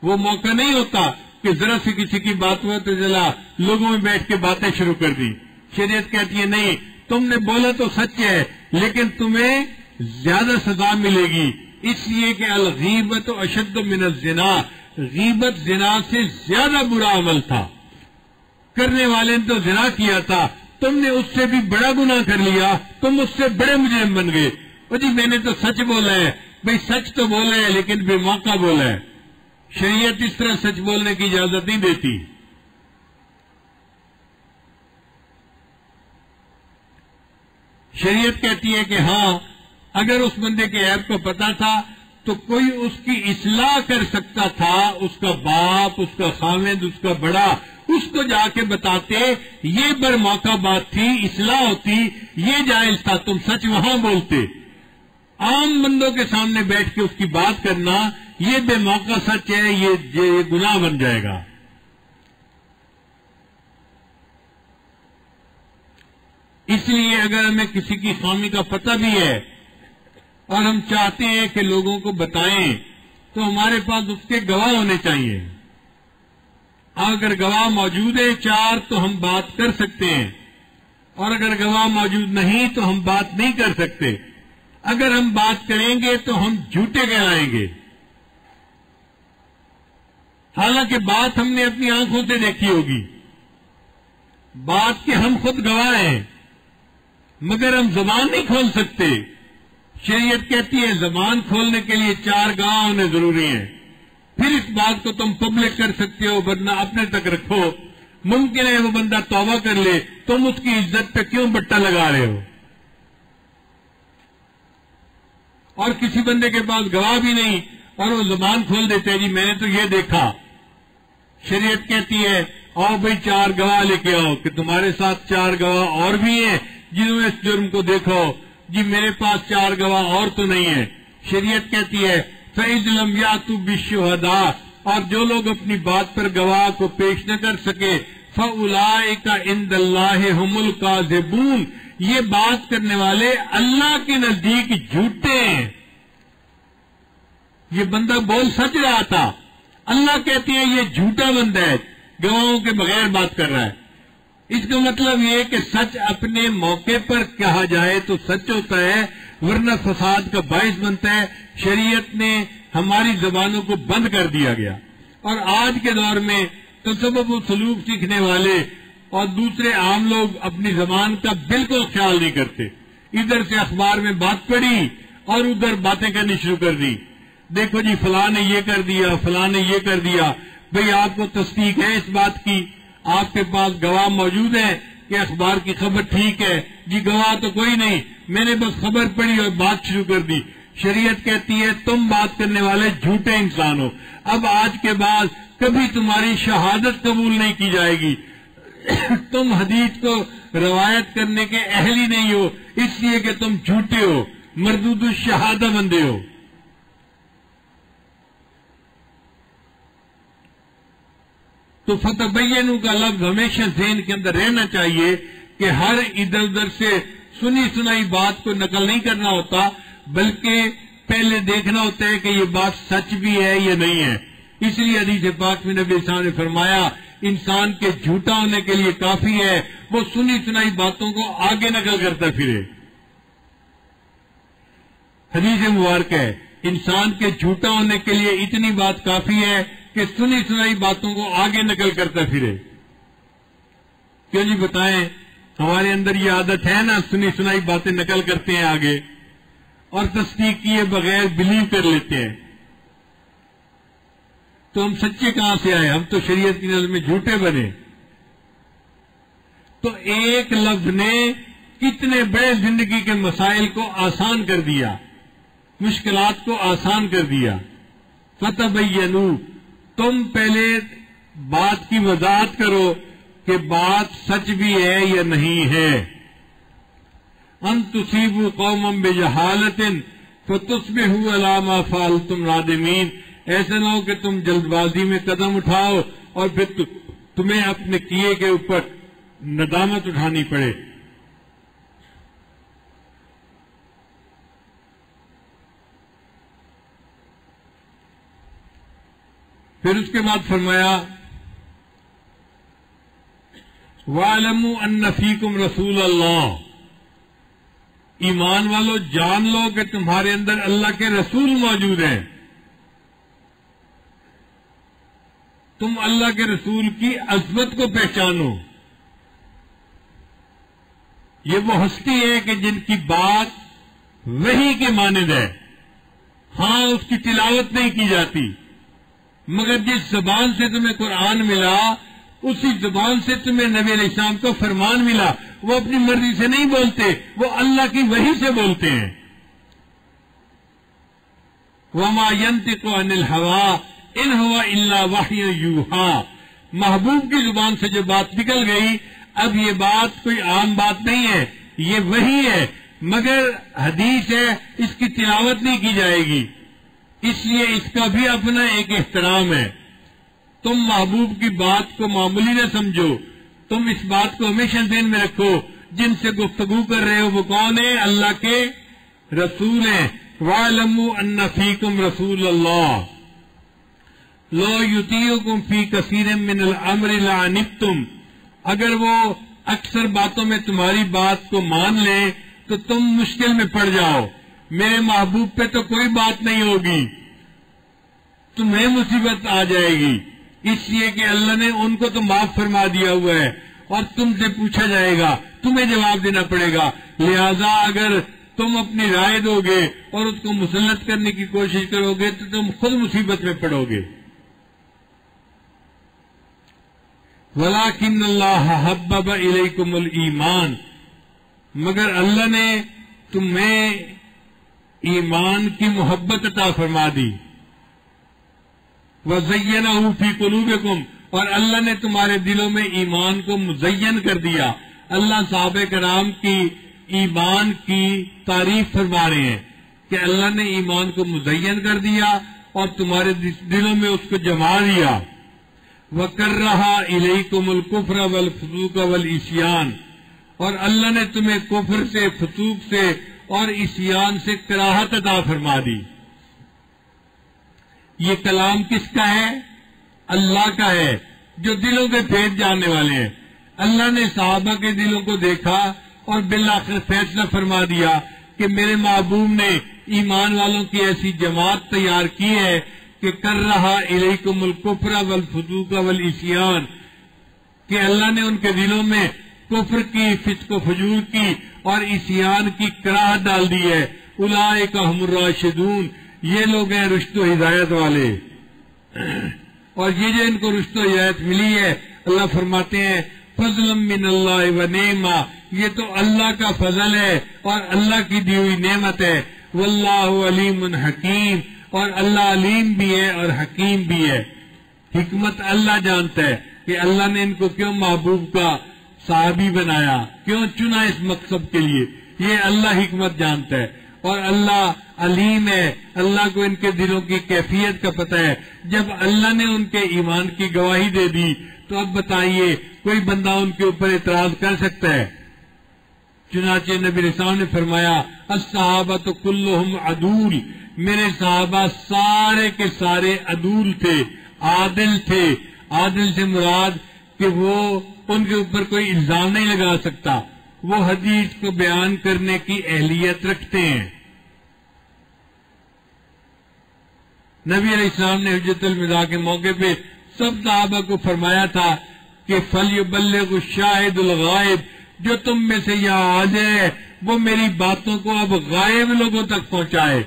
وہ موقع نہیں ہوتا کہ ذرا سی کسی کی بات ہوا تو چلا لوگوں میں بیٹھ کے باتیں شروع کر دی. شریعت کہتی ہے نہیں، تم نے بولا تو سچ ہے لیکن تمہیں زیادہ سزا ملے گی، اس لیے کہ الغیبت اشد من الزنا، غیبت زنا سے زیادہ برا عمل تھا. کرنے والے نے تو زنا کیا تھا، تم نے اس سے بھی بڑا گناہ کر لیا، تم اس سے بڑے مجرم بن گئے. وہ جی میں نے تو سچ بولا ہے. بھئی سچ تو بولا ہے لیکن بے موقع بولا ہے. شریعت اس طرح سچ بولنے کی اجازت نہیں دیتی. شریعت کہتی ہے کہ ہاں اگر اس بندے کے عیب کو پتا تھا تو کوئی اس کی اصلاح کر سکتا تھا، اس کا باپ، اس کا خامد، اس کا بڑا، اس کو جا کے بتاتے یہ بر موقع بات تھی، اصلاح ہوتی، یہ جائز تھا، تم سچ وہاں بولتے. عام بندوں کے سامنے بیٹھ کے اس کی بات کرنا یہ بے موقع سچ ہے، یہ گناہ بن جائے گا. اس لیے اگر ہمیں کسی کی خامی کا پتہ بھی ہے اور ہم چاہتے ہیں کہ لوگوں کو بتائیں تو ہمارے پاس اس کے گواہ ہونے چاہیے. اگر گواہ موجود ہے 4 تو ہم بات کر سکتے ہیں، اور اگر گواہ موجود نہیں تو ہم بات نہیں کر سکتے. اگر ہم بات کریں گے تو ہم جھوٹے کہلائیں گے، حالانکہ بات ہم نے اپنی آنکھوں سے دیکھی ہوگی، بات کے ہم خود گواہ ہیں، مگر ہم زبان نہیں کھول سکتے. شریعت کہتی ہے زبان کھولنے کے لیے 4 گواہ ہونے ضروری ہیں. پھر اس بات کو تم پبلک کر سکتے ہو، ورنہ اپنے تک رکھو. ممکن ہے وہ بندہ توبہ کر لے، تم اس کی عزت پہ کیوں بٹا لگا رہے ہو؟ اور کسی بندے کے پاس گواہ بھی نہیں اور وہ زبان کھول دیتے ہیں جی میں نے تو یہ دیکھا. شریعت کہتی ہے آؤ بھائی 4 گواہ لے کے آؤ کہ تمہارے ساتھ 4 گواہ اور بھی ہیں جنہوں نے اس جرم کو دیکھو. جی میرے پاس 4 گواہ اور تو نہیں ہیں. شریعت کہتی ہے فَإِذْ لَمْ يَأْتُوا بِالشُّهَدَاءِ، اور جو لوگ اپنی بات پر گواہ کو پیش نہ کر سکے فَأُولَٰئِكَ عِندَ اللَّهِ هُمُ الْكَاذِبُونَ، یہ بات کرنے والے اللہ کے نزدیک جھوٹے ہیں. یہ بندہ بول سچ رہا تھا، اللہ کہتی ہے یہ جھوٹا بندہ ہے، گواہوں کے بغیر بات کر رہا ہے. اس کا مطلب یہ کہ سچ اپنے موقع پر کہا جائے تو سچ ہوتا ہے، ورنہ فساد کا باعث بنتا ہے. شریعت نے ہماری زبانوں کو بند کر دیا گیا، اور آج کے دور میں تصوف و سلوک سیکھنے والے اور دوسرے عام لوگ اپنی زبان کا بالکل خیال نہیں کرتے. ادھر سے اخبار میں بات پڑھی اور ادھر باتیں کرنی شروع کر دی. دیکھو جی فلاں نے یہ کر دیا، فلاں نے یہ کر دیا. بھئی آپ کو تصدیق ہے اس بات کی؟ آپ کے پاس گواہ موجود ہے کہ اخبار کی خبر ٹھیک ہے؟ جی گواہ تو کوئی نہیں، میں نے بس خبر پڑھی اور بات شروع کر دی. شریعت کہتی ہے تم بات کرنے والے جھوٹے انسان ہو، اب آج کے بعد کبھی تمہاری شہادت قبول نہیں کی جائے گی. تم حدیث کو روایت کرنے کے اہل ہی نہیں ہو، اس لیے کہ تم جھوٹے ہو. مردود الشہادہ بندے ہو. تو فتبینوا کا لفظ ہمیشہ ذہن کے اندر رہنا چاہیے کہ ہر ادھر ادھر سے سنی سنائی بات کو نقل نہیں کرنا ہوتا، بلکہ پہلے دیکھنا ہوتا ہے کہ یہ بات سچ بھی ہے یا نہیں ہے. اس لیے حدیث پاک میں نبی صاحب نے فرمایا انسان کے جھوٹا ہونے کے لیے کافی ہے وہ سنی سنائی باتوں کو آگے نقل کرتا پھرے. حدیث مبارک ہے انسان کے جھوٹا ہونے کے لیے اتنی بات کافی ہے کہ سنی سنائی باتوں کو آگے نقل کرتا پھرے. کیوں جی بتائیں، ہمارے اندر یہ عادت ہے نا، سنی سنائی باتیں نقل کرتے ہیں آگے اور تصدیق کیے بغیر بلیو کر لیتے ہیں. تو ہم سچے کہاں سے آئے؟ ہم تو شریعت کی نظر میں جھوٹے بنے. تو ایک لفظ نے کتنے بڑے زندگی کے مسائل کو آسان کر دیا، مشکلات کو آسان کر دیا. فتبینوا، تم پہلے بات کی وضاحت کرو کہ بات سچ بھی ہے یا نہیں ہے. ان تصیبوا قوما بجہالۃ فتصبحوا علی ما فعلتم نادمین. ایسا نہ ہو کہ تم جلد بازی میں قدم اٹھاؤ اور پھر تمہیں اپنے کیے کے اوپر ندامت اٹھانی پڑے. پھر اس کے بعد فرمایا وَاعْلَمُوا أَنَّ فِيكُمْ رَسُولَ اللَّهِ، ایمان والو جان لو کہ تمہارے اندر اللہ کے رسول موجود ہیں. تم اللہ کے رسول کی عظمت کو پہچانو. یہ وہ ہستی ہے کہ جن کی بات وحی کے مانند ہے. ہاں اس کی تلاوت نہیں کی جاتی، مگر جس زبان سے تمہیں قرآن ملا اسی زبان سے تمہیں نبی علیہ السلام کو فرمان ملا. وہ اپنی مرضی سے نہیں بولتے، وہ اللہ کی وحی سے بولتے ہیں. وَمَا يَنْطِقُ عَنِ الْهَوَىٰ إِنْ هُوَ إِلَّا وَحْيٌ يُوحَىٰ. محبوب کی زبان سے جو بات نکل گئی، اب یہ بات کوئی عام بات نہیں ہے، یہ وحی ہے، مگر حدیث ہے، اس کی تلاوت نہیں کی جائے گی. اس لیے اس کا بھی اپنا ایک احترام ہے. تم محبوب کی بات کو معمولی نہ سمجھو. تم اس بات کو ہمیشہ ذہن میں رکھو، جن سے گفتگو کر رہے ہو وہ کون ہیں؟ اللہ کے رسول ہیں. وَاعْلَمُوا أَنَّ فِيكُمْ رَسُولَ اللَّهِ لَوْ يُطِيعُكُمْ فِي كَثِيرٍ مِّنَ الْأَمْرِ لَعَنِتُّمْ. اگر وہ اکثر باتوں میں تمہاری بات کو مان لیں تو تم مشکل میں پڑ جاؤ. میرے محبوب پہ تو کوئی بات نہیں ہوگی، تمہیں مصیبت آ جائے گی. اس لیے کہ اللہ نے ان کو تو معاف فرما دیا ہوا ہے اور تم سے پوچھا جائے گا، تمہیں جواب دینا پڑے گا. لہذا اگر تم اپنی رائے دو گے اور اس کو مسلط کرنے کی کوشش کرو گے تو تم خود مصیبت میں پڑو گے. وَلَٰكِنَّ اللَّهَ حَبَّبَ إِلَيْكُمُ الْإِيمَانَ، مگر اللہ نے تمہیں ایمان کی محبت عطا فرما دی. وَزَيَّنَهُ فِي قُلُوبِكُمْ، اور اللہ نے تمہارے دلوں میں ایمان کو مزین کر دیا. اللہ صحابہ کرام کی ایمان کی تعریف فرما رہے ہیں کہ اللہ نے ایمان کو مزین کر دیا اور تمہارے دلوں میں اس کو جما دیا. وَكَرَّهَ إِلَيْكُمُ الْكُفْرَ وَالْفُسُوقَ وَالْعِصْيَانَ، اور اللہ نے تمہیں کفر سے، فسوق سے اور عصیان سے کراہت عطا فرما دی. یہ کلام کس کا ہے؟ اللہ کا ہے، جو دلوں کے بھید جاننے والے ہیں. اللہ نے صحابہ کے دلوں کو دیکھا اور بالآخر فیصلہ فرما دیا کہ میرے محبوب نے ایمان والوں کی ایسی جماعت تیار کی ہے کہ کر رہا الیکم الکفر والفسوق والعصیان، کہ اللہ نے ان کے دلوں میں کفر کی، فسق و فجور کی اور عصیان کی کراہت ڈال دی ہے. اولئک هم الراشدون، یہ لوگ ہیں رشد و ہدایت والے. اور یہ جو ان کو رشد و ہدایت ملی ہے، اللہ فرماتے ہیں فضلا من اللہ و نعمہ، یہ تو اللہ کا فضل ہے اور اللہ کی دی ہوئی نعمت ہے. واللہ علیم حکیم، اور اللہ علیم بھی ہے اور حکیم بھی ہے. حکمت اللہ جانتا ہے کہ اللہ نے ان کو کیوں محبوب کا صحابی بنایا، کیوں چنا اس مقصد کے لیے، یہ اللہ حکمت جانتا ہے. اور اللہ علیم ہے، اللہ کو ان کے دلوں کی کیفیت کا پتہ ہے۔ جب اللہ نے ان کے ایمان کی گواہی دے دی تو اب بتائیے کوئی بندہ ان کے اوپر اعتراض کر سکتا ہے؟ چنانچہ نبی علیہ السلام نے فرمایا الصحابۃ کلھم عدول، میرے صحابہ سارے کے سارے عدول تھے، عادل تھے۔ عادل سے مراد کہ وہ ان کے اوپر کوئی الزام نہیں لگا سکتا، وہ حدیث کو بیان کرنے کی اہلیت رکھتے ہیں۔ نبی علیہ السلام نے حجۃ الوداع کے موقع پہ سب صحابہ کو فرمایا تھا کہ فَلْيُبَلِّغُ الشَّاهِدُ الْغَائِبُ، جو تم میں سے یہاں حاضر ہے وہ میری باتوں کو اب غائب لوگوں تک پہنچائے۔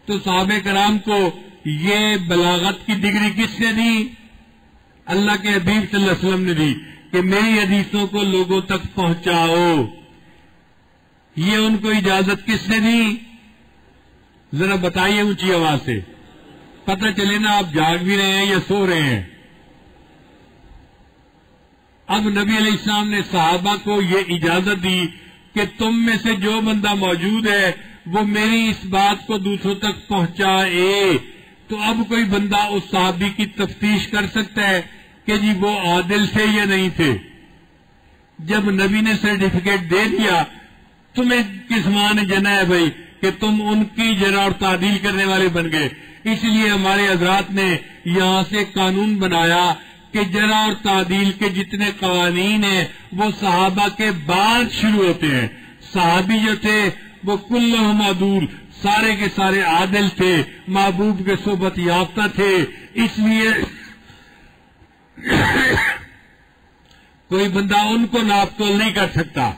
تو صحابہ کرام کو یہ بلاغت کی ڈگری کس نے دی؟ اللہ کے حبیب صلی اللہ علیہ وسلم نے دی کہ میری حدیثوں کو لوگوں تک پہنچاؤ۔ یہ ان کو اجازت کس نے دی؟ ذرا بتائیے اونچی آواز سے، پتہ چلے نا آپ جاگ بھی رہے ہیں یا سو رہے ہیں۔ اب نبی علیہ السلام نے صحابہ کو یہ اجازت دی کہ تم میں سے جو بندہ موجود ہے وہ میری اس بات کو دوسروں تک پہنچائے۔ تو اب کوئی بندہ اس صحابی کی تفتیش کر سکتا ہے کہ جی وہ عادل تھے یا نہیں تھے؟ جب نبی نے سرٹیفکیٹ دے دیا تمہیں کس ماں نے جنا ہے بھائی کہ تم ان کی جرح اور تعدیل کرنے والے بن گئے؟ اس لیے ہمارے حضرات نے یہاں سے قانون بنایا کہ جرح اور تعدیل کے جتنے قوانین ہیں وہ صحابہ کے بعد شروع ہوتے ہیں۔ صحابی جو تھے وہ کلھم عدول، سارے کے سارے عادل تھے، محبوب کے صحبت یافتہ تھے، اس لیے کوئی بندہ ان کو ناپ تول نہیں کر سکتا۔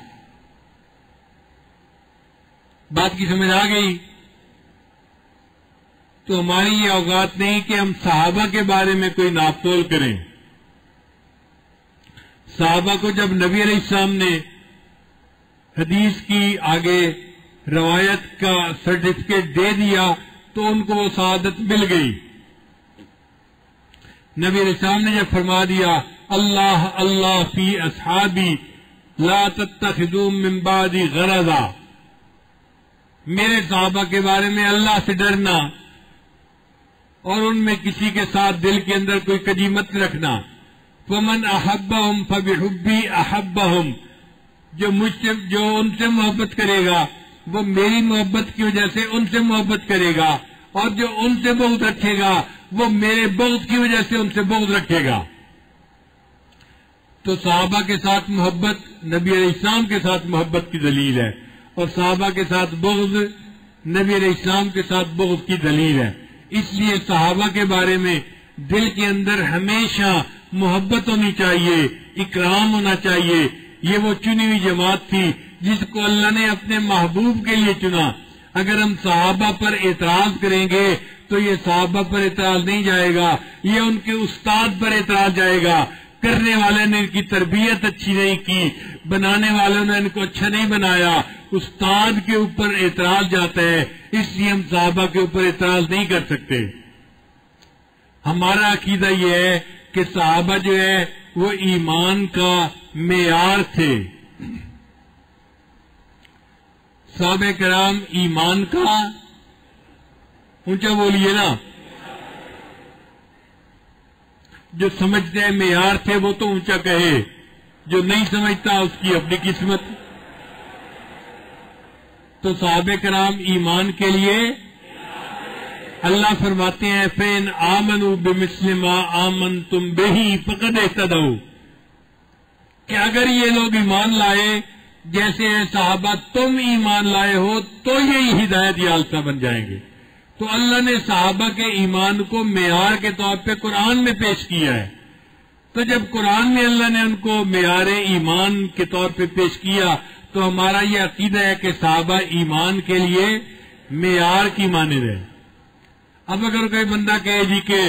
بات کی سمجھ آ گئی؟ تو ہماری یہ اوقات نہیں کہ ہم صحابہ کے بارے میں کوئی ناپ تول کریں۔ صحابہ کو جب نبی علیہ السلام نے حدیث کی آگے روایت کا سرٹیفکیٹ دے دیا تو ان کو وہ سعادت مل گئی۔ نبی علیہ السلام نے جب فرما دیا اللہ اللہ فی اصحابی لا تتخذوا من بعدی غرضا، میرے صحابہ کے بارے میں اللہ سے ڈرنا اور ان میں کسی کے ساتھ دل کے اندر کوئی کجی مت رکھنا۔ فمن احبہم فبحبی احبہم، جو ان سے محبت کرے گا وہ میری محبت کی وجہ سے ان سے محبت کرے گا، اور جو ان سے بغض رکھے گا وہ میرے بغض کی وجہ سے ان سے بغض رکھے گا۔ تو صحابہ کے ساتھ محبت نبی علیہ السلام کے ساتھ محبت کی دلیل ہے، اور صحابہ کے ساتھ بغض نبی علیہ السلام کے ساتھ بغض کی دلیل ہے۔ اس لیے صحابہ کے بارے میں دل کے اندر ہمیشہ محبت ہونی چاہیے، اکرام ہونا چاہیے۔ یہ وہ چنی ہوئی جماعت تھی جس کو اللہ نے اپنے محبوب کے لیے چنا۔ اگر ہم صحابہ پر اعتراض کریں گے تو یہ صحابہ پر اعتراض نہیں جائے گا، یہ ان کے استاد پر اعتراض جائے گا۔ کرنے والے نے ان کی تربیت اچھی نہیں کی، بنانے والوں نے ان کو اچھا نہیں بنایا، استاد کے اوپر اعتراض جاتا ہے۔ اس لیے ہم صحابہ کے اوپر اعتراض نہیں کر سکتے۔ ہمارا عقیدہ یہ ہے کہ صحابہ جو ہے وہ ایمان کا معیار تھے۔ صحابہ کرام ایمان کا، اونچا بولیے نا، جو سمجھتے ہیں معیار تھے وہ تو اونچا کہے، جو نہیں سمجھتا اس کی اپنی قسمت۔ تو صحابہ کرام ایمان کے لیے اللہ فرماتے ہیں فَإِنْ آمَنُوا بِمِثْلِ مَا آمَنْتُمْ بِهِ فَقَدْ اهْتَدَوْا، کہ اگر یہ لوگ ایمان لائے جیسے صحابہ تم ایمان لائے ہو تو یہی ہدایت یافتہ بن جائیں گے۔ تو اللہ نے صحابہ کے ایمان کو معیار کے طور پہ قرآن میں پیش کیا ہے۔ تو جب قرآن میں اللہ نے ان کو معیار ایمان کے طور پہ پیش کیا تو ہمارا یہ عقیدہ ہے کہ صحابہ ایمان کے لیے معیار کی مانند ہے۔ اب اگر کوئی بندہ کہے جی کہ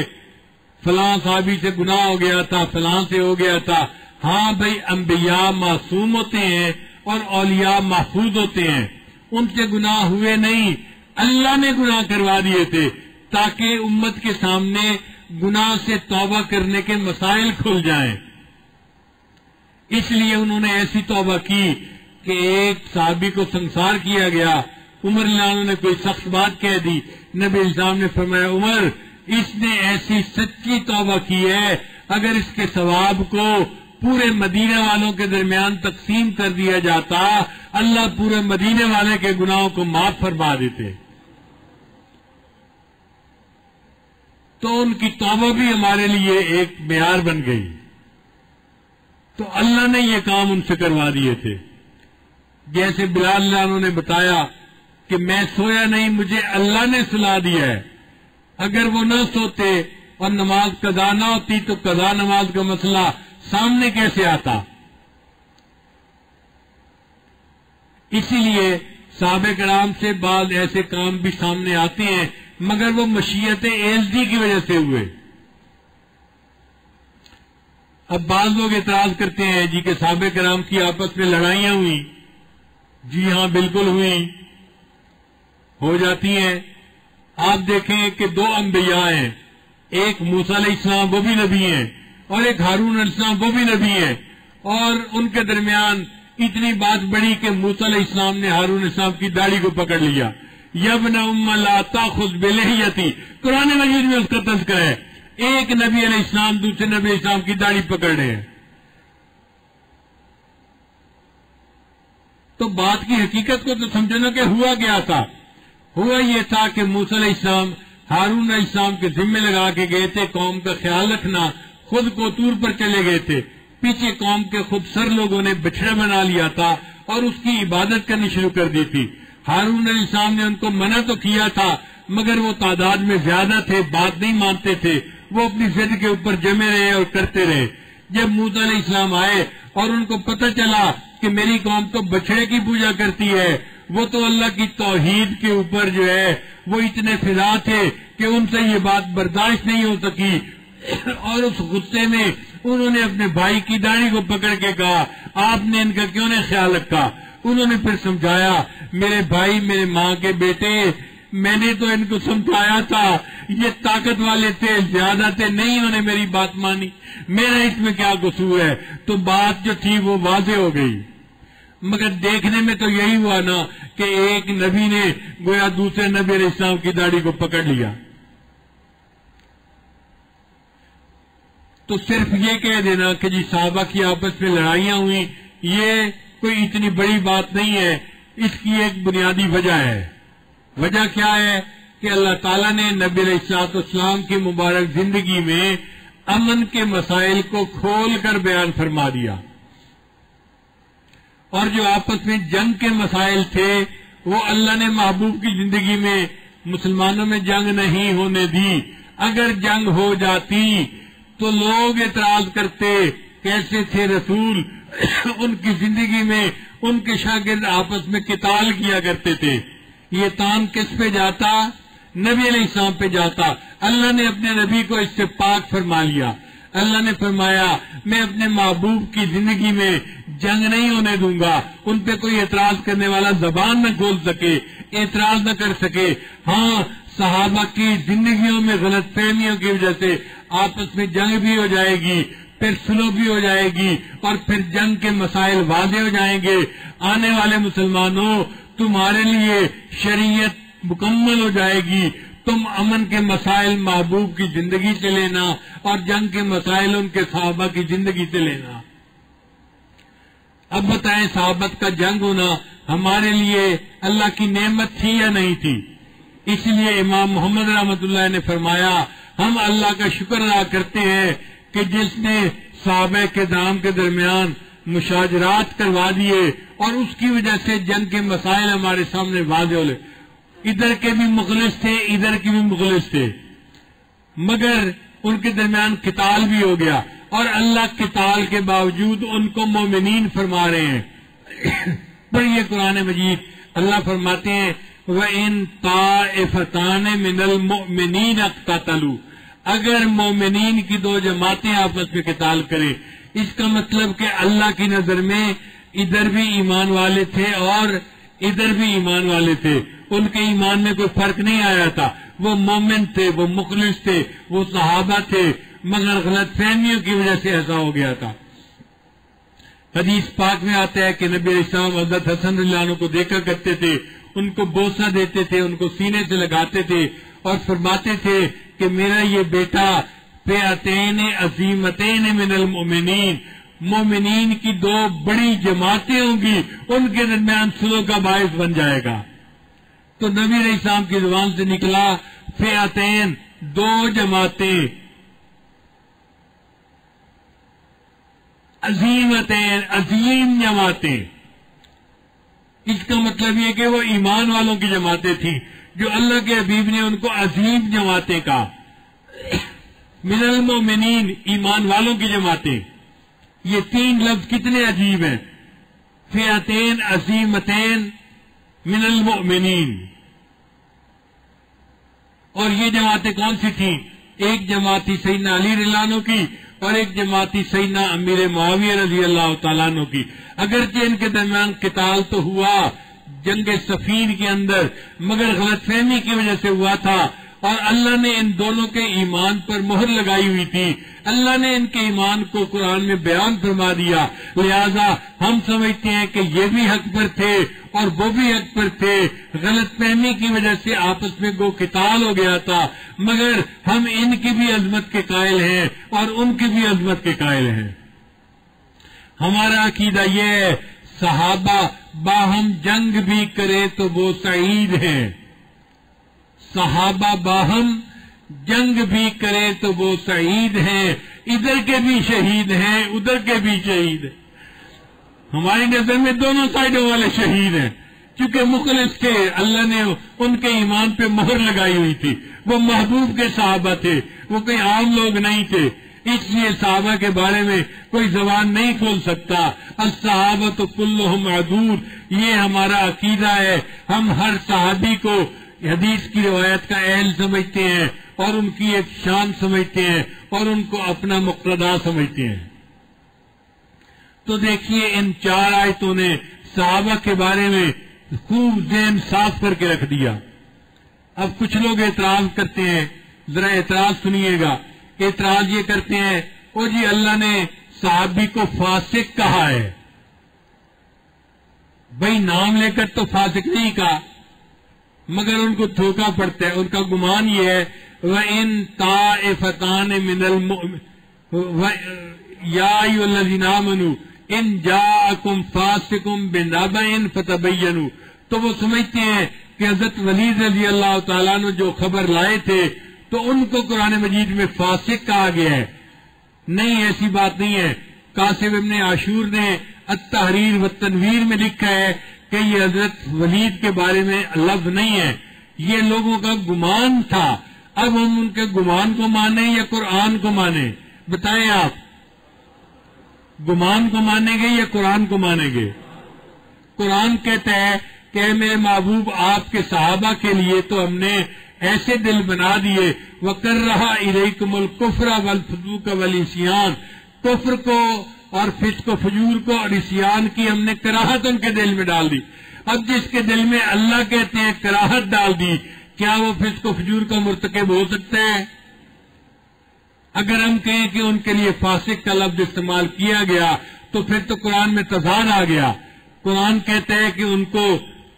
فلاں صحابی سے گناہ ہو گیا تھا، فلاں سے ہو گیا تھا، ہاں بھائی انبیاء معصوم ہوتے ہیں اور اولیاء محفوظ ہوتے ہیں، ان سے گناہ ہوئے نہیں، اللہ نے گناہ کروا دیے تھے تاکہ امت کے سامنے گناہ سے توبہ کرنے کے مسائل کھل جائیں۔ اس لیے انہوں نے ایسی توبہ کی کہ ایک صحابی کو سنسار کیا گیا عمر رضی اللہ عنہ نے کوئی سخت بات کہہ دی، نبی اسلام نے فرمایا عمر اس نے ایسی سچی توبہ کی ہے اگر اس کے ثواب کو پورے مدینے والوں کے درمیان تقسیم کر دیا جاتا اللہ پورے مدینے والے کے گناہوں کو معاف فرما دیتے۔ تو ان کی توبہ بھی ہمارے لیے ایک معیار بن گئی۔ تو اللہ نے یہ کام ان سے کروا دیے تھے۔ جیسے بلال رضی اللہ عنہ نے بتایا کہ میں سویا نہیں، مجھے اللہ نے سلا دیا ہے، اگر وہ نہ سوتے اور نماز قضا نہ ہوتی تو قضا نماز کا مسئلہ سامنے کیسے آتا؟ اسی لیے صحابہ کرام سے بعض ایسے کام بھی سامنے آتے ہیں مگر وہ مشیت الہی کی وجہ سے ہوئے۔ اب بعض لوگ اعتراض کرتے ہیں جی کہ صحابہ کرام کی آپس میں لڑائیاں ہوئی، جی ہاں بالکل ہوئی، ہو جاتی ہیں۔ آپ دیکھیں کہ دو انبیاء ہیں، ایک موسیٰ علیہ السلام وہ بھی نبی ہیں اور ایک ہارون علیہ السلام وہ بھی نبی ہیں، اور ان کے درمیان اتنی بات بڑی کہ موسیٰ علیہ السلام نے ہارون علیہ السلام کی داڑھی کو پکڑ لیا۔ یبن ام لا تاخذ بلحیتی، قرآن مجید میں اس کا تذکرہ ہے، ایک نبی علیہ السلام دوسرے نبی علیہ السلام کی داڑھی پکڑ رہے ہیں۔ تو بات کی حقیقت کو تو سمجھنا کہ ہوا کیا تھا۔ ہوا یہ تھا کہ موسیٰ علیہ السلام ہارون علیہ السلام کے ذمے لگا کے گئے تھے قوم کا خیال رکھنا، خود کو طور پر چلے گئے تھے، پیچھے قوم کے خود سر لوگوں نے بچڑا بنا لیا تھا اور اس کی عبادت کرنی شروع کر دی تھی۔ ہارون علیہ السلام نے ان کو منع تو کیا تھا مگر وہ تعداد میں زیادہ تھے، بات نہیں مانتے تھے، وہ اپنی ضد کے اوپر جمے رہے اور کرتے رہے۔ جب موسیٰ علیہ السلام آئے اور ان کو پتہ چلا کہ میری قوم تو بچڑے کی پوجا کرتی ہے، وہ تو اللہ کی توحید کے اوپر جو ہے وہ اتنے فدا تھے کہ ان سے یہ بات برداشت نہیں ہو سکی، اور اس غصے میں انہوں نے اپنے بھائی کی داڑھی کو پکڑ کے کہا آپ نے ان کا کیوں نہیں خیال رکھا؟ انہوں نے پھر سمجھایا میرے بھائی میرے ماں کے بیٹے، میں نے تو ان کو سمجھایا تھا، یہ طاقت والے تھے، زیادہ تھے، نہیں انہوں نے میری بات مانی، میرا اس میں کیا قصور ہے؟ تو بات جو تھی وہ واضح ہو گئی۔ مگر دیکھنے میں تو یہی ہوا نا کہ ایک نبی نے گویا دوسرے نبی علیہ السلام کی داڑھی کو پکڑ لیا۔ تو صرف یہ کہہ دینا کہ جی صحابہ کی آپس میں لڑائیاں ہوئی یہ کوئی اتنی بڑی بات نہیں ہے، اس کی ایک بنیادی وجہ ہے۔ وجہ کیا ہے کہ اللہ تعالیٰ نے نبی علیہ الصلوۃ والسلام کی مبارک زندگی میں امن کے مسائل کو کھول کر بیان فرما دیا، اور جو آپس میں جنگ کے مسائل تھے وہ اللہ نے محبوب کی زندگی میں مسلمانوں میں جنگ نہیں ہونے دی۔ اگر جنگ ہو جاتی تو لوگ اعتراض کرتے کیسے تھے رسول، ان کی زندگی میں ان کے شاگرد آپس میں قتال کیا کرتے تھے۔ یہ تان کس پہ جاتا؟ نبی علیہ السلام پہ جاتا۔ اللہ نے اپنے نبی کو اس سے پاک فرما لیا۔ اللہ نے فرمایا میں اپنے محبوب کی زندگی میں جنگ نہیں ہونے دوں گا، ان پہ کوئی اعتراض کرنے والا زبان نہ کھول سکے، اعتراض نہ کر سکے۔ ہاں صحابہ کی زندگیوں میں غلط فہمیوں کی وجہ سے آپس میں جنگ بھی ہو جائے گی، پھر سلو بھی ہو جائے گی، اور پھر جنگ کے مسائل واضح ہو جائیں گے۔ آنے والے مسلمانوں تمہارے لیے شریعت مکمل ہو جائے گی، تم امن کے مسائل محبوب کی زندگی سے لینا اور جنگ کے مسائل ان کے صحابہ کی زندگی سے لینا۔ اب بتائیں صحابت کا جنگ ہونا ہمارے لیے اللہ کی نعمت تھی یا نہیں تھی؟ اس لیے امام محمد رحمۃ اللہ نے فرمایا ہم اللہ کا شکر ادا کرتے ہیں کہ جس نے صحابہ کرام کے درمیان مشاجرات کروا دیے اور اس کی وجہ سے جنگ کے مسائل ہمارے سامنے واضح ہو لے۔ ادھر کے بھی مخلص تھے، ادھر کے بھی مخلص تھے، مگر ان کے درمیان قتال بھی ہو گیا، اور اللہ قتال کے باوجود ان کو مومنین فرما رہے ہیں۔ پر یہ قرآن مجید اللہ فرماتے ہیں وَإِن طَائِفَتَانِ مِنَ الْمُؤْمِنِينَ اقْتَتَلُوا، اگر مومنین کی دو جماعتیں آپس میں قتال کریں، اس کا مطلب کہ اللہ کی نظر میں ادھر بھی ایمان والے تھے اور ادھر بھی ایمان والے تھے، ان کے ایمان میں کوئی فرق نہیں آیا تھا، وہ مومن تھے، وہ مخلص تھے، وہ صحابہ تھے، مگر غلط فہمیوں کی وجہ سے ایسا ہو گیا تھا۔ حدیث پاک میں آتا ہے کہ نبی علیہ السلام حضرت حسن رضی اللہ عنہ کو دیکھا کرتے تھے، ان کو بوسہ دیتے تھے، ان کو سینے سے لگاتے تھے اور فرماتے تھے کہ میرا یہ بیٹا فئتین عظیمتین من المؤمنین، مومنین کی دو بڑی جماعتیں ہوں گی، ان کے درمیان صلح کا باعث بن جائے گا۔ تو نبی علیہ السلام کی زبان سے نکلا فئتین، دو جماعتیں، عظیمتین، عظیم جماعتیں۔ اس کا مطلب یہ کہ وہ ایمان والوں کی جماعتیں تھیں، جو اللہ کے حبیب نے ان کو عظیم جماعتیں کہا۔ من المؤمنین، ایمان والوں کی جماعتیں۔ یہ تین لفظ کتنے عجیب ہیں، فئتین عظیمتین من المؤمنین۔ اور یہ جماعتیں کون سی تھیں؟ ایک جماعت تھی سیدنا علی رضی اللہ عنہ کی اور ایک جماعت تھی سیدنا امیر معاویہ رضی اللہ تعالیٰ عنہ کی۔ اگرچہ ان کے درمیان قتال تو ہوا جنگ صفین کے اندر، مگر غلط فہمی کی وجہ سے ہوا تھا، اور اللہ نے ان دونوں کے ایمان پر مہر لگائی ہوئی تھی۔ اللہ نے ان کے ایمان کو قرآن میں بیان فرما دیا، لہذا ہم سمجھتے ہیں کہ یہ بھی حق پر تھے اور وہ بھی حق پر تھے۔ غلط فہمی کی وجہ سے آپس میں گو قتال ہو گیا تھا، مگر ہم ان کی بھی عظمت کے قائل ہیں اور ان کی بھی عظمت کے قائل ہیں۔ ہمارا عقیدہ یہ ہے، صحابہ باہم جنگ بھی کرے تو وہ سعید ہیں، صحابہ باہم جنگ بھی کرے تو وہ سعید ہیں، ادھر کے بھی شہید ہیں ادھر کے بھی شہید ہیں۔ ہماری نظر میں دونوں سائڈوں والے شہید ہیں، چونکہ مخلص تھے، اللہ نے ان کے ایمان پہ مہر لگائی ہوئی تھی، وہ محبوب کے صحابہ تھے، وہ کوئی عام لوگ نہیں تھے، اس لیے صحابہ کے بارے میں کوئی زبان نہیں کھول سکتا۔ الصحابۃ کلھم عدول، یہ ہمارا عقیدہ ہے۔ ہم ہر صحابی کو حدیث کی روایت کا اہل سمجھتے ہیں اور ان کی ایک شان سمجھتے ہیں اور ان کو اپنا مقتدا سمجھتے ہیں۔ تو دیکھیے ان چار آیتوں نے صحابہ کے بارے میں خوب ذہن صاف کر کے رکھ دیا۔ اب کچھ لوگ اعتراض کرتے ہیں، ذرا اعتراض سنیے گا۔ اعتراض یہ کرتے ہیں، او جی اللہ نے صحابی کو فاسق کہا ہے، بھائی نام لے کر تو فاسق نہیں کہا، مگر ان کو دھوکہ پڑتا ہے، ان کا گمان یہ ہے وَإِن طَائِفَتَانِ مِنَ يَا أَيُّهَا الَّذِينَ آمَنُوا إِن جَاءَكُمْ فَاسِقٌ بِنَبَإٍ فَتَبَيَّنُوا، تو وہ سمجھتے ہیں کہ حضرت ولید رضی اللہ تعالیٰ عنہ جو خبر لائے تھے تو ان کو قرآن مجید میں فاسق کہا گیا ہے۔ نہیں، ایسی بات نہیں ہے۔ قاسم ابن عاشور نے التحریر والتنویر میں لکھا ہے کہ یہ حضرت ولید کے بارے میں لفظ نہیں ہے، یہ لوگوں کا گمان تھا۔ اب ہم ان کے گمان کو مانیں یا قرآن کو مانیں؟ بتائیں آپ، گمان کو مانیں گے یا قرآن کو مانیں گے؟ قرآن کہتا ہے کہ میرے محبوب آپ کے صحابہ کے لیے تو ہم نے ایسے دل بنا دیے، وَكَرَّهَ إِلَيْكُمُ الْكُفْرَ وَالْفُسُوقَ وَالْعِصْيَانَ، کفر کو اور فسق و فجور کو اور عصیان کی ہم نے کراہت ان کے دل میں ڈال دی۔ اب جس کے دل میں اللہ کہتے ہیں کراہت ڈال دی، کیا وہ فسق و فجور کا مرتکب ہو سکتا ہے؟ اگر ہم کہیں کہ ان کے لیے فاسق کا لفظ استعمال کیا گیا تو پھر تو قرآن میں تضاد آ گیا۔ قرآن کہتا ہے کہ ان کو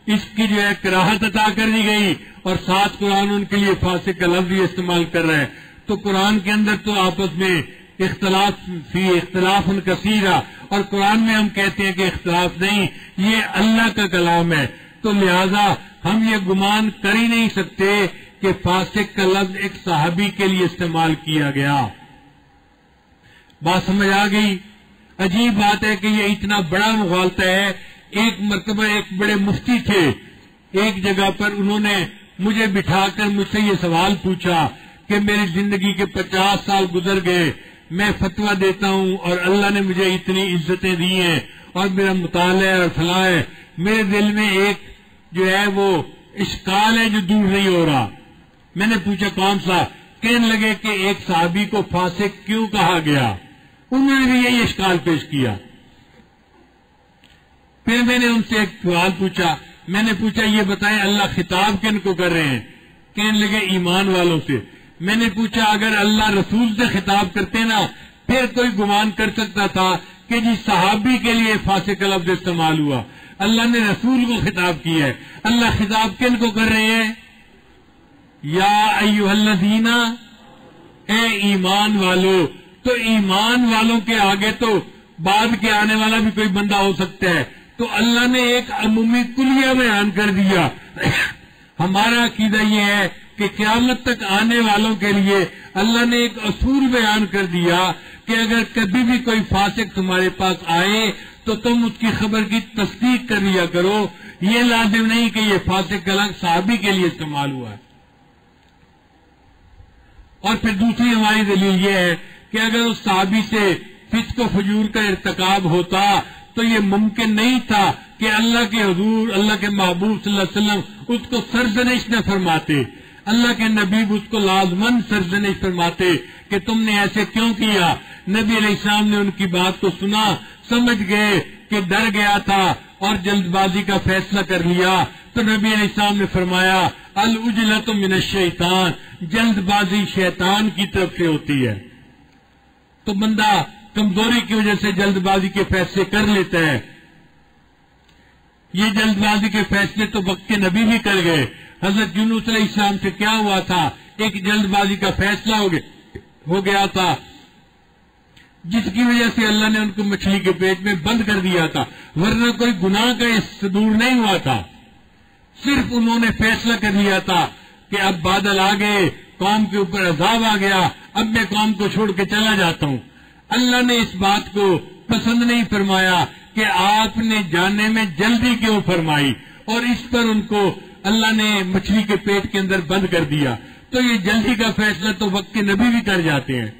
اس کی جو ہے کراہت عطا کر دی گئی اور ساتھ قرآن ان کے لیے فاسق کا لفظ استعمال کر رہا ہے، تو قرآن کے اندر تو آپس میں اختلاف کثیرہ، اور قرآن میں ہم کہتے ہیں کہ اختلاف نہیں، یہ اللہ کا کلام ہے، تو لہذا ہم یہ گمان کر ہی نہیں سکتے کہ فاسق کا لفظ ایک صحابی کے لیے استعمال کیا گیا۔ بات سمجھ آ گئی؟ عجیب بات ہے کہ یہ اتنا بڑا مغالطہ ہے۔ ایک مرتبہ ایک بڑے مفتی تھے، ایک جگہ پر انہوں نے مجھے بٹھا کر مجھ سے یہ سوال پوچھا کہ میری زندگی کے 50 سال گزر گئے، میں فتویٰ دیتا ہوں اور اللہ نے مجھے اتنی عزتیں دی ہیں اور میرا مطالعہ اور فلاں ہے، میرے دل میں ایک جو ہے وہ اشکال ہے جو دور نہیں ہو رہا۔ میں نے پوچھا کون سا؟ کہنے لگے کہ ایک صحابی کو فاسق کیوں کہا گیا؟ انہوں نے بھی یہی اشکال پیش کیا۔ پھر میں نے ان سے ایک سوال پوچھا، میں نے پوچھا یہ بتائیں اللہ خطاب کن کو کر رہے ہیں؟ کہنے لگے ایمان والوں سے۔ میں نے پوچھا اگر اللہ رسول سے خطاب کرتے نا پھر کوئی گمان کر سکتا تھا کہ جی صحابی کے لیے فاسق کا لفظ استعمال ہوا، اللہ نے رسول کو خطاب کیا ہے. اللہ خطاب کن کو کر رہے ہیں؟ یا ایھا الذین، اے ایمان والو. تو ایمان والوں کے آگے تو بعد کے آنے والا بھی کوئی بندہ ہو سکتا ہے. تو اللہ نے ایک عمومی کلیہ بیان کر دیا. ہمارا عقیدہ یہ ہے کہ قیامت تک آنے والوں کے لیے اللہ نے ایک اصول بیان کر دیا کہ اگر کبھی بھی کوئی فاسق تمہارے پاس آئے تو تم اس کی خبر کی تصدیق کر لیا کرو. یہ لازم نہیں کہ یہ فاسق کا لفظ صحابی کے لیے استعمال ہوا ہے. اور پھر دوسری ہماری دلیل یہ ہے کہ اگر اس صحابی سے فسق و فجور کا ارتکاب ہوتا تو یہ ممکن نہیں تھا کہ اللہ کے حضور، اللہ کے محبوب صلی اللہ علیہ وسلم اس کو سرزنش نہ فرماتے. اللہ کے نبی اس کو لازمن سرزنش فرماتے کہ تم نے ایسے کیوں کیا. نبی علیہ السلام نے ان کی بات کو سنا، سمجھ گئے کہ ڈر گیا تھا اور جلد بازی کا فیصلہ کر لیا. تو نبی علیہ السلام نے فرمایا العجلۃ من الشیطان، جلد بازی شیطان کی طرف سے ہوتی ہے. تو بندہ کمزوری کی وجہ سے جلد بازی کے فیصلے کر لیتا ہے. یہ جلد بازی کے فیصلے تو وقت کے نبی بھی کر گئے. حضرت یونس علیہ السلام سے کیا ہوا تھا؟ ایک جلد بازی کا فیصلہ ہو گیا تھا جس کی وجہ سے اللہ نے ان کو مچھلی کے پیٹ میں بند کر دیا تھا، ورنہ کوئی گناہ کا صدور نہیں ہوا تھا. صرف انہوں نے فیصلہ کر لیا تھا کہ اب بادل آ گئے، قوم کے اوپر عذاب آ گیا، اب میں قوم کو چھوڑ کے چلا جاتا ہوں. اللہ نے اس بات کو پسند نہیں فرمایا کہ آپ نے جانے میں جلدی کیوں فرمائی، اور اس پر ان کو اللہ نے مچھلی کے پیٹ کے اندر بند کر دیا. تو یہ جلدی کا فیصلہ تو وقت کے نبی بھی کر جاتے ہیں.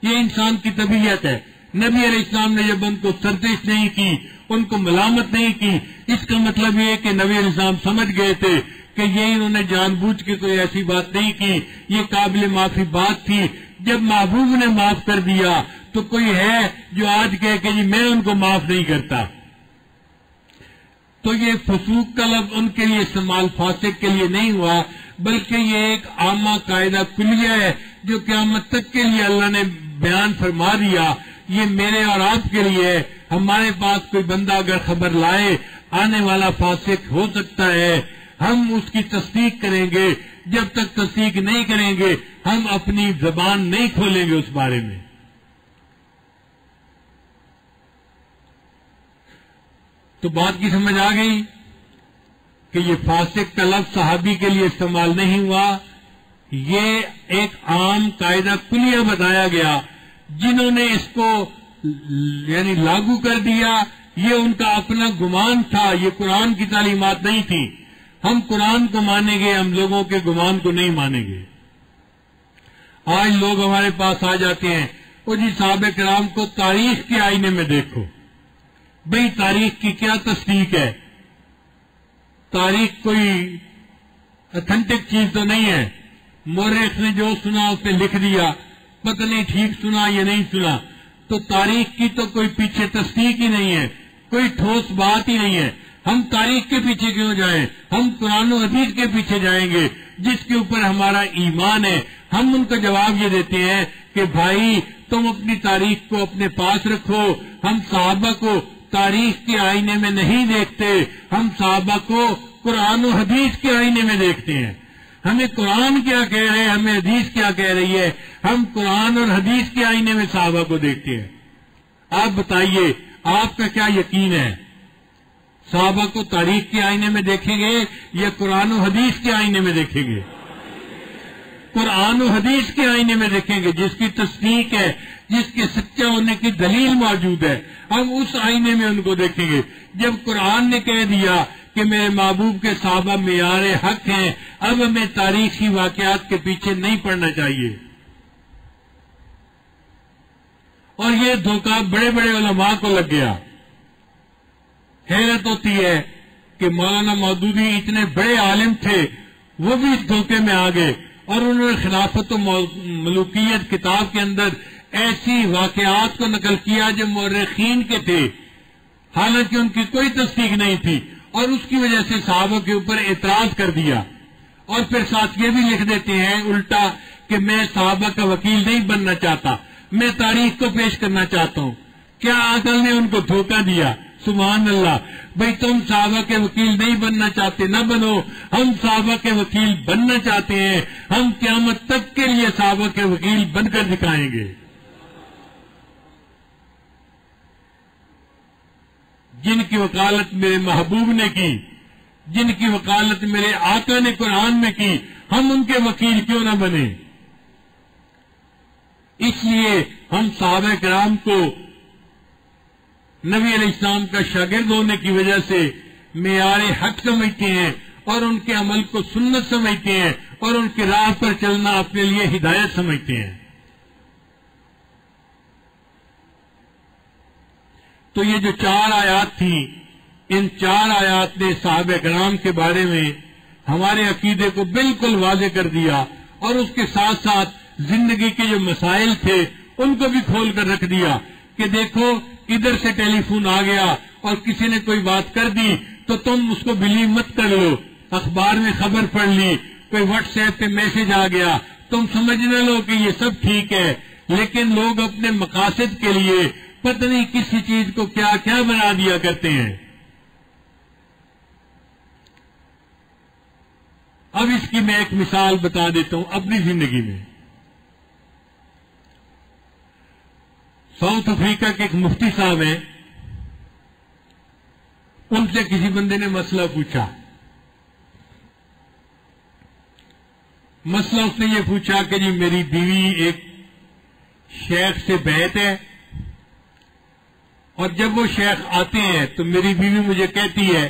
یہ انسان کی طبیعت ہے. نبی علیہ السلام نے جب ان کو سرزنش نہیں کی، ان کو ملامت نہیں کی، اس کا مطلب یہ کہ نبی علیہ السلام سمجھ گئے تھے کہ یہ انہوں نے جان بوجھ کے کوئی ایسی بات نہیں کی، یہ قابل معافی بات تھی. جب محبوب نے معاف کر دیا تو کوئی ہے جو آج کہے کہ جی میں ان کو معاف نہیں کرتا. تو یہ فسوق کا لفظ ان کے لیے استعمال فاسق کے لیے نہیں ہوا، بلکہ یہ ایک عامہ قاعدہ کلیہ ہے جو قیامت تک کے لیے اللہ نے بیان فرما دیا. یہ میرے اور آپ کے لیے ہے. ہمارے پاس کوئی بندہ اگر خبر لائے آنے والا فاسق ہو سکتا ہے، ہم اس کی تصدیق کریں گے. جب تک تصدیق نہیں کریں گے ہم اپنی زبان نہیں کھولیں گے اس بارے میں. تو بات کی سمجھ آ گئی کہ یہ فاسق کا لفظ صحابی کے لیے استعمال نہیں ہوا. یہ ایک عام قاعدہ کلیہ بتایا گیا. جنہوں نے اس کو یعنی لاگو کر دیا یہ ان کا اپنا گمان تھا، یہ قرآن کی تعلیمات نہیں تھی. ہم قرآن کو مانیں گے، ہم لوگوں کے گمان کو نہیں مانیں گے. آج لوگ ہمارے پاس آ جاتے ہیں، وہ جی صحابہ کرام کو تاریخ کے آئینے میں دیکھو. بھئی تاریخ کی کیا تصدیق ہے؟ تاریخ کوئی اتھینٹک چیز تو نہیں ہے. مورخ نے جو سنا اس نے لکھ دیا، پتہ نہیں ٹھیک سنا یا نہیں سنا. تو تاریخ کی تو کوئی پیچھے تصدیق ہی نہیں ہے، کوئی ٹھوس بات ہی نہیں ہے. ہم تاریخ کے پیچھے کیوں جائیں؟ ہم قرآن و حدیث کے پیچھے جائیں گے جس کے اوپر ہمارا ایمان ہے. ہم ان کا جواب یہ دیتے ہیں کہ بھائی تم اپنی تاریخ کو اپنے پاس رکھو. ہم صحابہ کو تاریخ کے آئینے میں نہیں دیکھتے، ہم صحابہ کو قرآن و حدیث کے آئینے میں دیکھتے ہیں. ہمیں قرآن کیا کہہ رہے ہیں، ہمیں حدیث کیا کہہ رہی ہے، ہم قرآن اور حدیث کے آئینے میں صحابہ کو دیکھتے ہیں. آپ بتائیے آپ کا کیا یقین ہے؟ صحابہ کو تاریخ کے آئینے میں دیکھیں گے یا قرآن و حدیث کے آئینے میں دیکھیں گے؟ قرآن و حدیث کے آئینے میں دیکھیں گے، جس کی تصدیق ہے، جس کے سچا ہونے کی دلیل موجود ہے. ہم اس آئینے میں ان کو دیکھیں گے. جب قرآن نے کہہ دیا کہ میرے محبوب کے صحابہ معیار حق ہیں، اب ہمیں تاریخی واقعات کے پیچھے نہیں پڑنا چاہیے. اور یہ دھوکہ بڑے بڑے علماء کو لگ گیا. حیرت ہوتی ہے کہ مولانا مودودی اتنے بڑے عالم تھے، وہ بھی اس دھوکے میں آ گئے اور انہوں نے خلافت و ملوکیت کتاب کے اندر ایسی واقعات کو نقل کیا جو مورخین کے تھے، حالانکہ ان کی کوئی تصدیق نہیں تھی، اور اس کی وجہ سے صحابہ کے اوپر اعتراض کر دیا. اور پھر ساتھ یہ بھی لکھ دیتے ہیں الٹا کہ میں صحابہ کا وکیل نہیں بننا چاہتا، میں تاریخ کو پیش کرنا چاہتا ہوں. کیا عقل نے ان کو دھوکہ دیا؟ سبحان اللہ. بھئی تم صحابہ کے وکیل نہیں بننا چاہتے نہ بنو، ہم صحابہ کے وکیل بننا چاہتے ہیں. ہم قیامت تک کے لیے صحابہ کے وکیل بن کر دکھائیں گے. جن کی وکالت میرے محبوب نے کی، جن کی وکالت میرے آقا نے قرآن میں کی، ہم ان کے وکیل کیوں نہ بنے؟ اس لیے ہم صحابہ کرام کو نبی علیہ السلام کا شاگرد ہونے کی وجہ سے معیار حق سمجھتے ہیں اور ان کے عمل کو سنت سمجھتے ہیں اور ان کی راہ پر چلنا اپنے لیے ہدایت سمجھتے ہیں. تو یہ جو 4 آیات تھیں، ان 4 آیات نے صحابہ کرام کے بارے میں ہمارے عقیدے کو بالکل واضح کر دیا اور اس کے ساتھ ساتھ زندگی کے جو مسائل تھے ان کو بھی کھول کر رکھ دیا کہ دیکھو ادھر سے ٹیلی فون آ گیا اور کسی نے کوئی بات کر دی تو تم اس کو بلیو مت کر لو. اخبار میں خبر پڑھ لی، کوئی واٹس ایپ پہ میسج آ گیا، تم سمجھ نہ لو کہ یہ سب ٹھیک ہے. لیکن لوگ اپنے مقاصد کے لیے پتہ نہیں کسی چیز کو کیا کیا بنا دیا کرتے ہیں. اب اس کی میں ایک مثال بتا دیتا ہوں اپنی زندگی میں. ساؤتھ افریقہ کے ایک مفتی صاحب ہیں، ان سے کسی بندے نے مسئلہ پوچھا. مسئلہ اس نے یہ پوچھا کہ جی میری بیوی ایک شیخ سے بیعت ہے اور جب وہ شیخ آتے ہیں تو میری بیوی مجھے کہتی ہے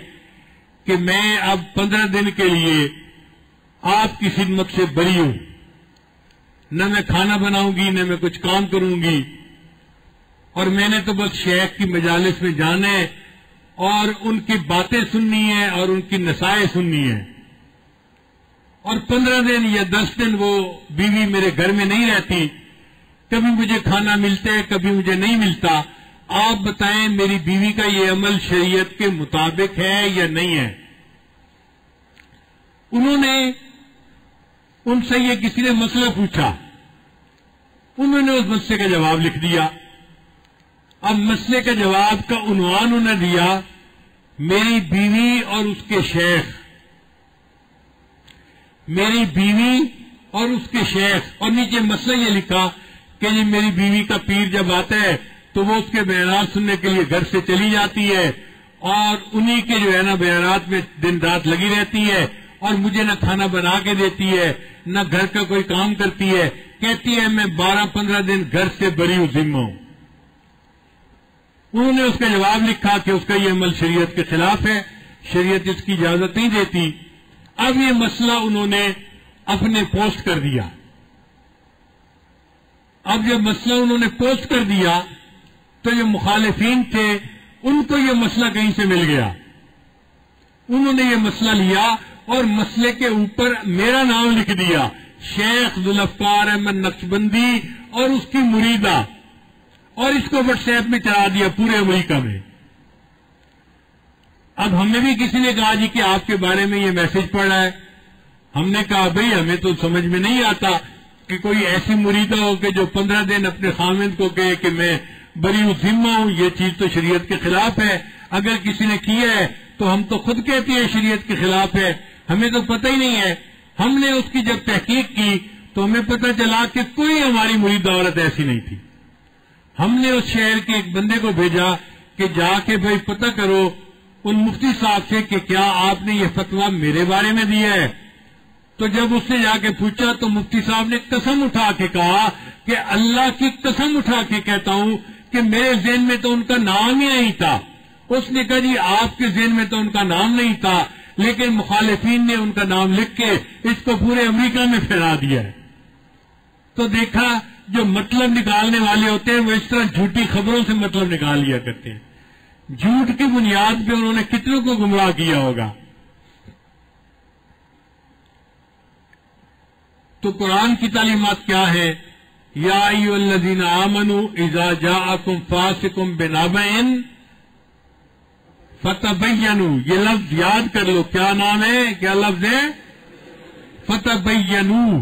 کہ میں اب 15 دن کے لیے آپ کی خدمت سے بری ہوں، نہ میں کھانا بناؤں گی نہ میں کچھ کام کروں گی، اور میں نے تو بس شیخ کی مجالس میں جانا ہے اور ان کی باتیں سننی ہے اور ان کی نصائح سننی ہے. اور 15 دن یا 10 دن وہ بیوی میرے گھر میں نہیں رہتی، کبھی مجھے کھانا ملتا ہے کبھی مجھے نہیں ملتا. آپ بتائیں میری بیوی کا یہ عمل شریعت کے مطابق ہے یا نہیں ہے؟ انہوں نے ان سے یہ کسی نے مسئلہ پوچھا، انہوں نے اس مسئلے کا جواب لکھ دیا. اب مسئلے کا جواب کا عنوان انہوں نے دیا میری بیوی اور اس کے شیخ. میری بیوی اور اس کے شیخ، اور نیچے مسئلہ یہ لکھا کہ یہ میری بیوی کا پیر جب آتا ہے تو وہ اس کے بیانات سننے کے لیے گھر سے چلی جاتی ہے اور انہی کے جو ہے نا بیانات میں دن رات لگی رہتی ہے اور مجھے نہ کھانا بنا کے دیتی ہے نہ گھر کا کوئی کام کرتی ہے. کہتی ہے میں 12-15 دن گھر سے بری ہوں، ذمہ ہوں. انہوں نے اس کا جواب لکھا کہ اس کا یہ عمل شریعت کے خلاف ہے، شریعت اس کی اجازت نہیں دیتی. اب یہ مسئلہ انہوں نے اپنے پوسٹ کر دیا. اب جب مسئلہ انہوں نے پوسٹ کر دیا تو جو مخالفین تھے ان کو یہ مسئلہ کہیں سے مل گیا. انہوں نے یہ مسئلہ لیا اور مسئلے کے اوپر میرا نام لکھ دیا، شیخ ذوالفقار احمد نقشبندی اور اس کی مریدہ، اور اس کو واٹس ایپ میں چلا دیا پورے امریکہ میں. اب ہمیں بھی کسی نے کہا جی کہ آپ کے بارے میں یہ میسج پڑ رہا ہے. ہم نے کہا بھئی ہمیں تو سمجھ میں نہیں آتا کہ کوئی ایسی مریدہ ہو کہ جو 15 دن اپنے خامند کو کہے کہ میں بری ہوں، ذمہ ہوں. یہ چیز تو شریعت کے خلاف ہے. اگر کسی نے کیا ہے تو ہم تو خود کہتے ہیں شریعت کے خلاف ہے، ہمیں تو پتہ ہی نہیں ہے. ہم نے اس کی جب تحقیق کی تو ہمیں پتہ چلا کہ کوئی ہماری مریدہ عورت ایسی نہیں تھی. ہم نے اس شہر کے ایک بندے کو بھیجا کہ جا کے بھائی پتہ کرو ان مفتی صاحب سے کہ کیا آپ نے یہ فتویٰ میرے بارے میں دیا ہے. تو جب اس نے جا کے پوچھا تو مفتی صاحب نے قسم اٹھا کے کہا کہ اللہ کی قسم اٹھا کے کہتا ہوں کہ میرے ذہن میں تو ان کا نام ہی نہیں تھا. اس نے کہا جی آپ کے ذہن میں تو ان کا نام نہیں تھا لیکن مخالفین نے ان کا نام لکھ کے اس کو پورے امریکہ میں پھیلا دیا ہے. تو دیکھا جو مطلب نکالنے والے ہوتے ہیں وہ اس طرح جھوٹی خبروں سے مطلب نکال لیا کرتے ہیں. جھوٹ کی بنیاد پہ انہوں نے کتنوں کو گمراہ کیا ہوگا. تو قرآن کی تعلیمات کیا ہے؟ یا ایھا الذین آمنوا اذا جاءکم فاسق بنبأ فتبینوا. یہ لفظ یاد کر لو، کیا نام ہے، کیا لفظ ہے؟ فتبینوا.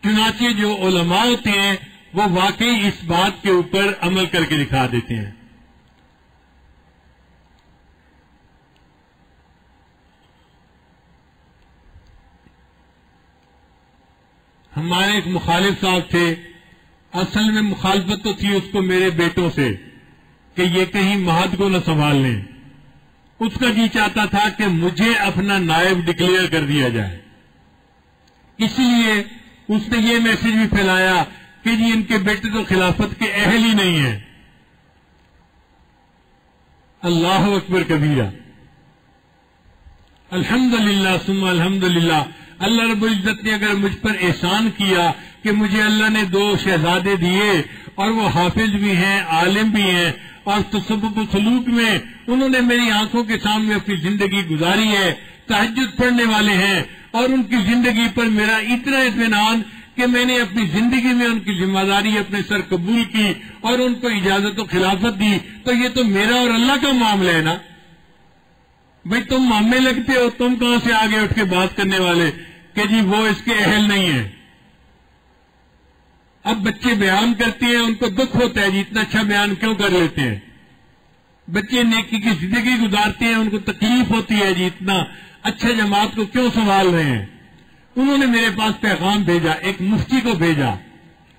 چنانچہ جو علماء ہوتے ہیں وہ واقعی اس بات کے اوپر عمل کر کے دکھا دیتے ہیں. ہمارے ایک مخالف صاحب تھے، اصل میں مخالفت تو تھی اس کو میرے بیٹوں سے کہ یہ کہیں مہد کو نہ سنبھال لیں. اس کا جی چاہتا تھا کہ مجھے اپنا نائب ڈکلیئر کر دیا جائے، اس لیے اس نے یہ میسج بھی پھیلایا کہ جی ان کے بیٹے تو خلافت کے اہل ہی نہیں ہیں. اللہ اکبر کبیرہ. الحمدللہ ثم الحمدللہ. اللہ رب العزت نے اگر مجھ پر احسان کیا کہ مجھے اللہ نے 2 شہزادے دیے اور وہ حافظ بھی ہیں، عالم بھی ہیں، اور تصوف و سلوک میں انہوں نے میری آنکھوں کے سامنے اپنی زندگی گزاری ہے، تہجد پڑھنے والے ہیں، اور ان کی زندگی پر میرا اتنا اطمینان کہ میں نے اپنی زندگی میں ان کی ذمہ داری اپنے سر قبول کی اور ان کو اجازت و خلافت دی. تو یہ تو میرا اور اللہ کا معاملہ ہے نا. بھئی تم مامے لگتے ہو، تم کہاں سے آگے اٹھ کے بات کرنے والے کہ جی وہ اس کے اہل نہیں ہیں. اب بچے بیان کرتے ہیں، ان کو دکھ ہوتا ہے جی اتنا اچھا بیان کیوں کر لیتے ہیں. بچے نیکی کی زندگی گزارتے ہیں، ان کو تکلیف ہوتی ہے جی اتنا اچھا جماعت کو کیوں سنبھال رہے ہیں. انہوں نے میرے پاس پیغام بھیجا، ایک مفتی کو بھیجا.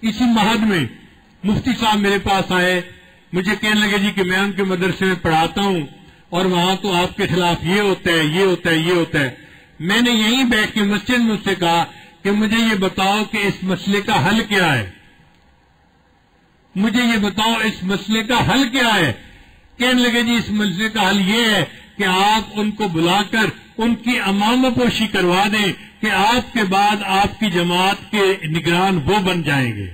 اسی مہد میں مفتی صاحب میرے پاس آئے، مجھے کہنے لگے جی کہ میں ان کے مدرسے میں پڑھاتا ہوں اور وہاں تو آپ کے خلاف یہ ہوتا ہے، یہ ہوتا ہے، یہ ہوتا ہے. میں نے یہیں بیٹھ کے مسجد میں اس سے کہا کہ مجھے یہ بتاؤ کہ اس مسئلے کا حل کیا ہے. مجھے یہ بتاؤ اس مسئلے کا حل کیا ہے. کہنے لگے جی اس مسئلے کا حل یہ ہے کہ آپ ان کو بلا کر ان کی امامہ پوشی کروا دیں کہ آپ کے بعد آپ کی جماعت کے نگران وہ بن جائیں گے.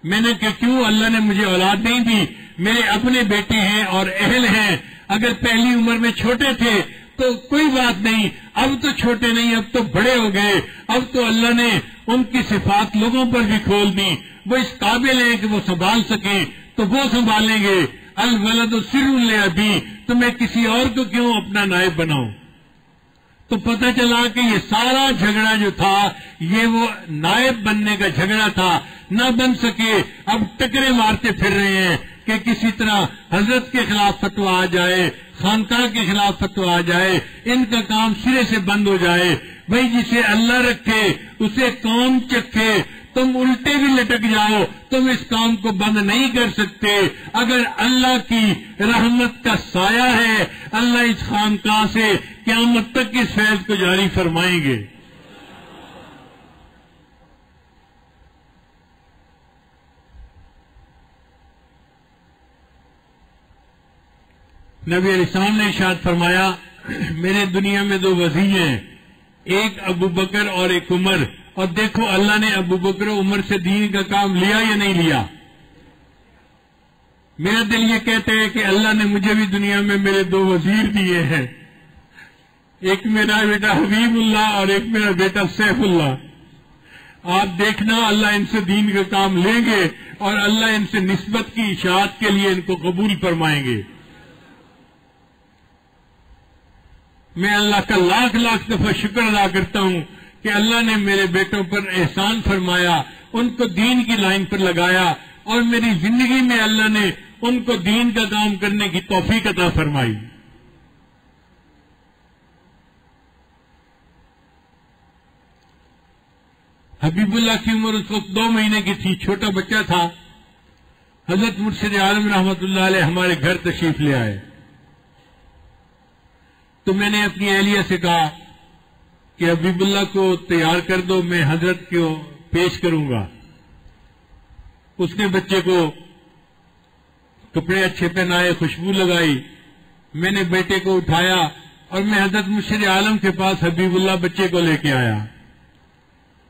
میں نے کہ کیوں؟ اللہ نے مجھے اولاد نہیں دی، میرے اپنے بیٹے ہیں اور اہل ہیں. اگر پہلی عمر میں چھوٹے تھے تو کوئی بات نہیں، اب تو چھوٹے نہیں، اب تو بڑے ہو گئے. اب تو اللہ نے ان کی صفات لوگوں پر بھی کھول دی. وہ اس قابل ہیں کہ وہ سنبھال سکیں تو وہ سنبھالیں گے. الولد سر لابی، تو میں کسی اور کو کیوں اپنا نائب بناؤں. تو پتہ چلا کہ یہ سارا جھگڑا جو تھا یہ وہ نائب بننے کا جھگڑا تھا. نہ بن سکے، اب ٹکرے مارتے پھر رہے ہیں کہ کسی طرح حضرت کے خلاف فتویٰ آ جائے، خانقاہ کے خلاف فتویٰ آ جائے، ان کا کام سرے سے بند ہو جائے. بھئی جسے اللہ رکھے اسے قوم چکھے. تم الٹے بھی لٹک جاؤ، تم اس کام کو بند نہیں کر سکتے. اگر اللہ کی رحمت کا سایہ ہے، اللہ اس خانقاہ سے قیامت تک اس فیض کو جاری فرمائیں گے. نبی علیہ السلام نے ارشاد فرمایا میرے دنیا میں 2 وزیر ہیں، ایک ابو بکر اور ایک عمر. اور دیکھو اللہ نے ابو بکر و عمر سے دین کا کام لیا یا نہیں لیا. میرا دل یہ کہتا ہے کہ اللہ نے مجھے بھی دنیا میں میرے 2 وزیر دیے ہیں، ایک میرا بیٹا حبیب اللہ اور ایک میرا بیٹا سیف اللہ. آپ دیکھنا اللہ ان سے دین کا کام لیں گے اور اللہ ان سے نسبت کی اشاعت کے لیے ان کو قبول فرمائیں گے. میں اللہ کا لاکھ لاکھ دفعہ شکر ادا کرتا ہوں کہ اللہ نے میرے بیٹوں پر احسان فرمایا، ان کو دین کی لائن پر لگایا، اور میری زندگی میں اللہ نے ان کو دین کا کام کرنے کی توفیق عطا فرمائی. حبیب اللہ کی عمر اس وقت 2 مہینے کی تھی، چھوٹا بچہ تھا. حضرت مرشد عالم رحمت اللہ علیہ ہمارے گھر تشریف لے آئے. تو میں نے اپنی اہلیہ سے کہا کہ حبیب اللہ کو تیار کر دو، میں حضرت کو پیش کروں گا. اس نے بچے کو کپڑے اچھے پہنائے، خوشبو لگائی. میں نے بیٹے کو اٹھایا اور میں حضرت مرشد عالم کے پاس حبیب اللہ بچے کو لے کے آیا.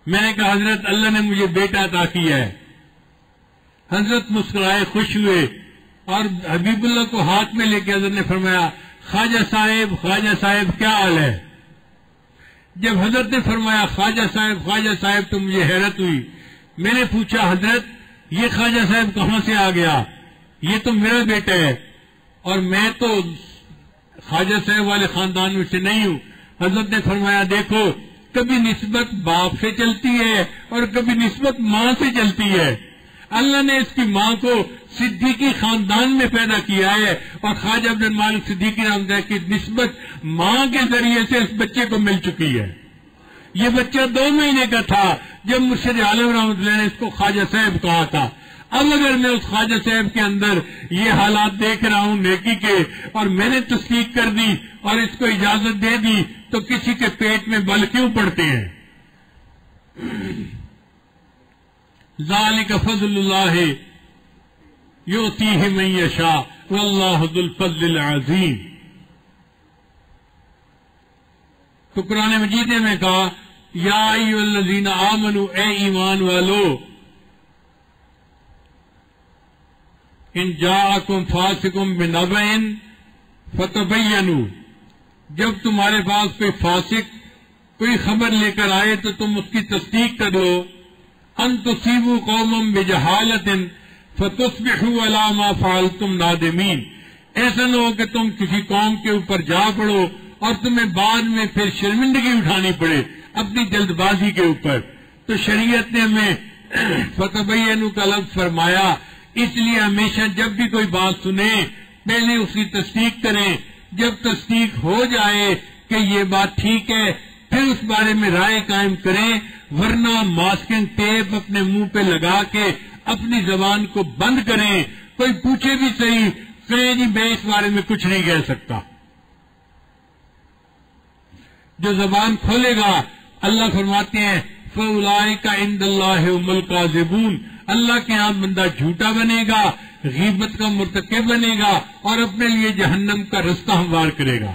میں نے کہا حضرت اللہ نے مجھے بیٹا عطا کیا ہے. حضرت مسکرائے، خوش ہوئے اور حبیب اللہ کو ہاتھ میں لے کے حضرت نے فرمایا خواجہ صاحب کیا حال ہے. جب حضرت نے فرمایا خواجہ صاحب تو مجھے حیرت ہوئی. میں نے پوچھا حضرت یہ خواجہ صاحب کہاں سے آ گیا؟ یہ تو میرا بیٹا ہے اور میں تو خواجہ صاحب والے خاندان میں سے نہیں ہوں. حضرت نے فرمایا دیکھو کبھی نسبت باپ سے چلتی ہے اور کبھی نسبت ماں سے چلتی ہے. اللہ نے اس کی ماں کو صدیقی خاندان میں پیدا کیا ہے اور خواجہ عبد المالک صدیقی رحمۃ اللہ کی نسبت ماں کے ذریعے سے اس بچے کو مل چکی ہے. یہ بچہ 2 مہینے کا تھا جب مرشد عالم رحمۃ اللہ نے اس کو خواجہ صاحب کہا تھا. اب اگر میں اس خواجہ صاحب کے اندر یہ حالات دیکھ رہا ہوں نیکی کے اور میں نے تصدیق کر دی اور اس کو اجازت دے دی تو کسی کے پیٹ میں بل کیوں پڑتے ہیں؟ ذالک فضل اللہ یؤتیہ من یشاء واللہ ذو الفضل العظیم. تو قرآن مجید میں کہا یا ایھا الذین آمنوا، اے ایمان والو، ان جاءکم فاسق بنبأ فتبینوا، جب تمہارے پاس کوئی فاسق کوئی خبر لے کر آئے تو تم اس کی تصدیق کر لو. ان تصیبوا قوما بجہالۃ فتصبحوا علی ما فعلتم نادمین، ایسا نہ ہو کہ تم کسی قوم کے اوپر جا پڑو اور تمہیں بعد میں پھر شرمندگی اٹھانی پڑے اپنی جلد بازی کے اوپر. تو شریعت نے ہمیں فتبینوا کا لفظ فرمایا، اس لیے ہمیشہ جب بھی کوئی بات سنیں پہلے اس کی تصدیق کریں. جب تصدیق ہو جائے کہ یہ بات ٹھیک ہے پھر اس بارے میں رائے قائم کریں، ورنہ ماسکنگ ٹیپ اپنے منہ پہ لگا کے اپنی زبان کو بند کریں. کوئی پوچھے بھی صحیح، کہیں جی میں اس بارے میں کچھ نہیں کہہ سکتا. جو زبان کھولے گا اللہ فرماتے ہیں فَأُولَٰئِكَ عِندَ اللَّهِ هُمُ الْكَاذِبُونَ، اللہ کے ہاں بندہ جھوٹا بنے گا، غیبت کا مرتکب بنے گا اور اپنے لیے جہنم کا رستہ ہموار کرے گا.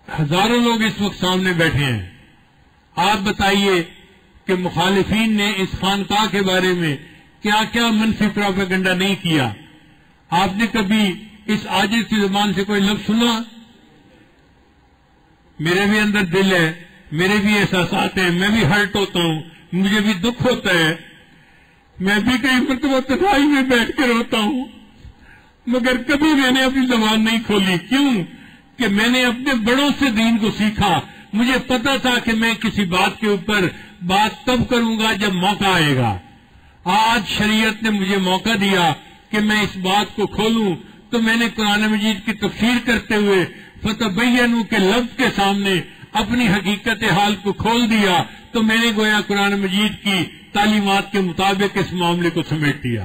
ہزاروں لوگ اس وقت سامنے بیٹھے ہیں. آپ بتائیے کہ مخالفین نے اس خانقاہ کے بارے میں کیا کیا منفی پروپیگنڈا نہیں کیا. آپ نے کبھی اس عاجز کی زبان سے کوئی لفظ سنا؟ میرے بھی اندر دل ہے، میرے بھی احساسات ہیں، میں بھی ہرٹ ہوتا ہوں، مجھے بھی دکھ ہوتا ہے، میں بھی کئی مرتبہ تنہائی میں بیٹھ کے روتا ہوں، مگر کبھی میں نے اپنی زبان نہیں کھولی. کیوں؟ کہ میں نے اپنے بڑوں سے دین کو سیکھا. مجھے پتا تھا کہ میں کسی بات کے اوپر بات تب کروں گا جب موقع آئے گا. آج شریعت نے مجھے موقع دیا کہ میں اس بات کو کھولوں، تو میں نے قرآن مجید کی تفسیر کرتے ہوئے فتبینوا کے لفظ کے سامنے اپنی حقیقت حال کو کھول دیا. تو میں نے گویا قرآن مجید کی تعلیمات کے مطابق اس معاملے کو سمیٹ دیا.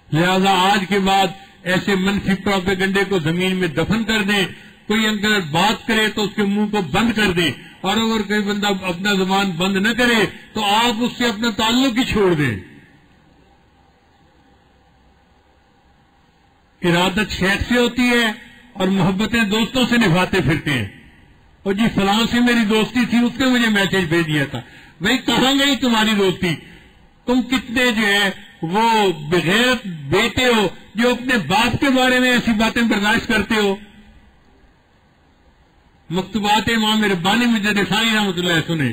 لہذا آج کے بعد ایسے منفی پروپیگنڈے کو زمین میں دفن کر دیں. کوئی اگر بات کرے تو اس کے منہ کو بند کر دیں، اور اگر کوئی بندہ اپنا زبان بند نہ کرے تو آپ اس سے اپنا تعلق ہی چھوڑ دیں. ارادت شیخ سے ہوتی ہے اور محبتیں دوستوں سے نبھاتے پھرتے ہیں. اور جی فلاں سے میری دوستی تھی، اس نے مجھے میسج بھیج دیا تھا. بھائی کہاں گئی تمہاری دوستی؟ تم کتنے جو ہے وہ بغیر بیٹے ہو جو اپنے باپ کے بارے میں ایسی باتیں برداشت کرتے ہو. مکتوبات امام ربانی مجدد ثانی رحمۃ اللہ سنے.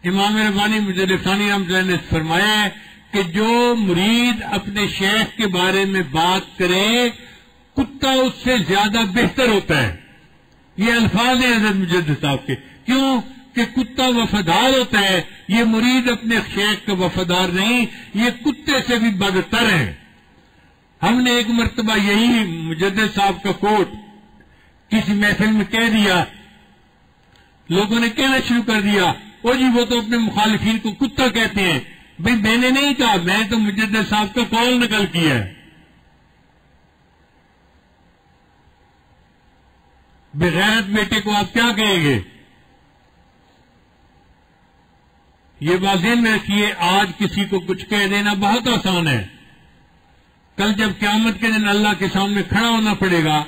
امام ربانی مجدد ثانی رحمۃ اللہ نے فرمایا ہے کہ جو مرید اپنے شیخ کے بارے میں بات کرے کتا اس سے زیادہ بہتر ہوتا ہے. یہ الفاظ ہیں حضرت مجدد صاحب کے. کیوں؟ کہ کتا وفادار ہوتا ہے، یہ مرید اپنے شیخ کا وفادار نہیں، یہ کتے سے بھی بدتر ہے. ہم نے ایک مرتبہ یہی مجدد صاحب کا کوٹ کسی محفل میں کہہ دیا. لوگوں نے کہنا شروع کر دیا او جی وہ تو اپنے مخالفین کو کتا کہتے ہیں. بھئی میں نے نہیں کہا، میں تو مجدد صاحب کا قول نقل کیا ہے. بغیرت بیٹے کو آپ کیا کہیں گے؟ یہ بات ذہن میں رکھیے. آج کسی کو کچھ کہہ دینا بہت آسان ہے. کل جب قیامت کے دن اللہ کے سامنے کھڑا ہونا پڑے گا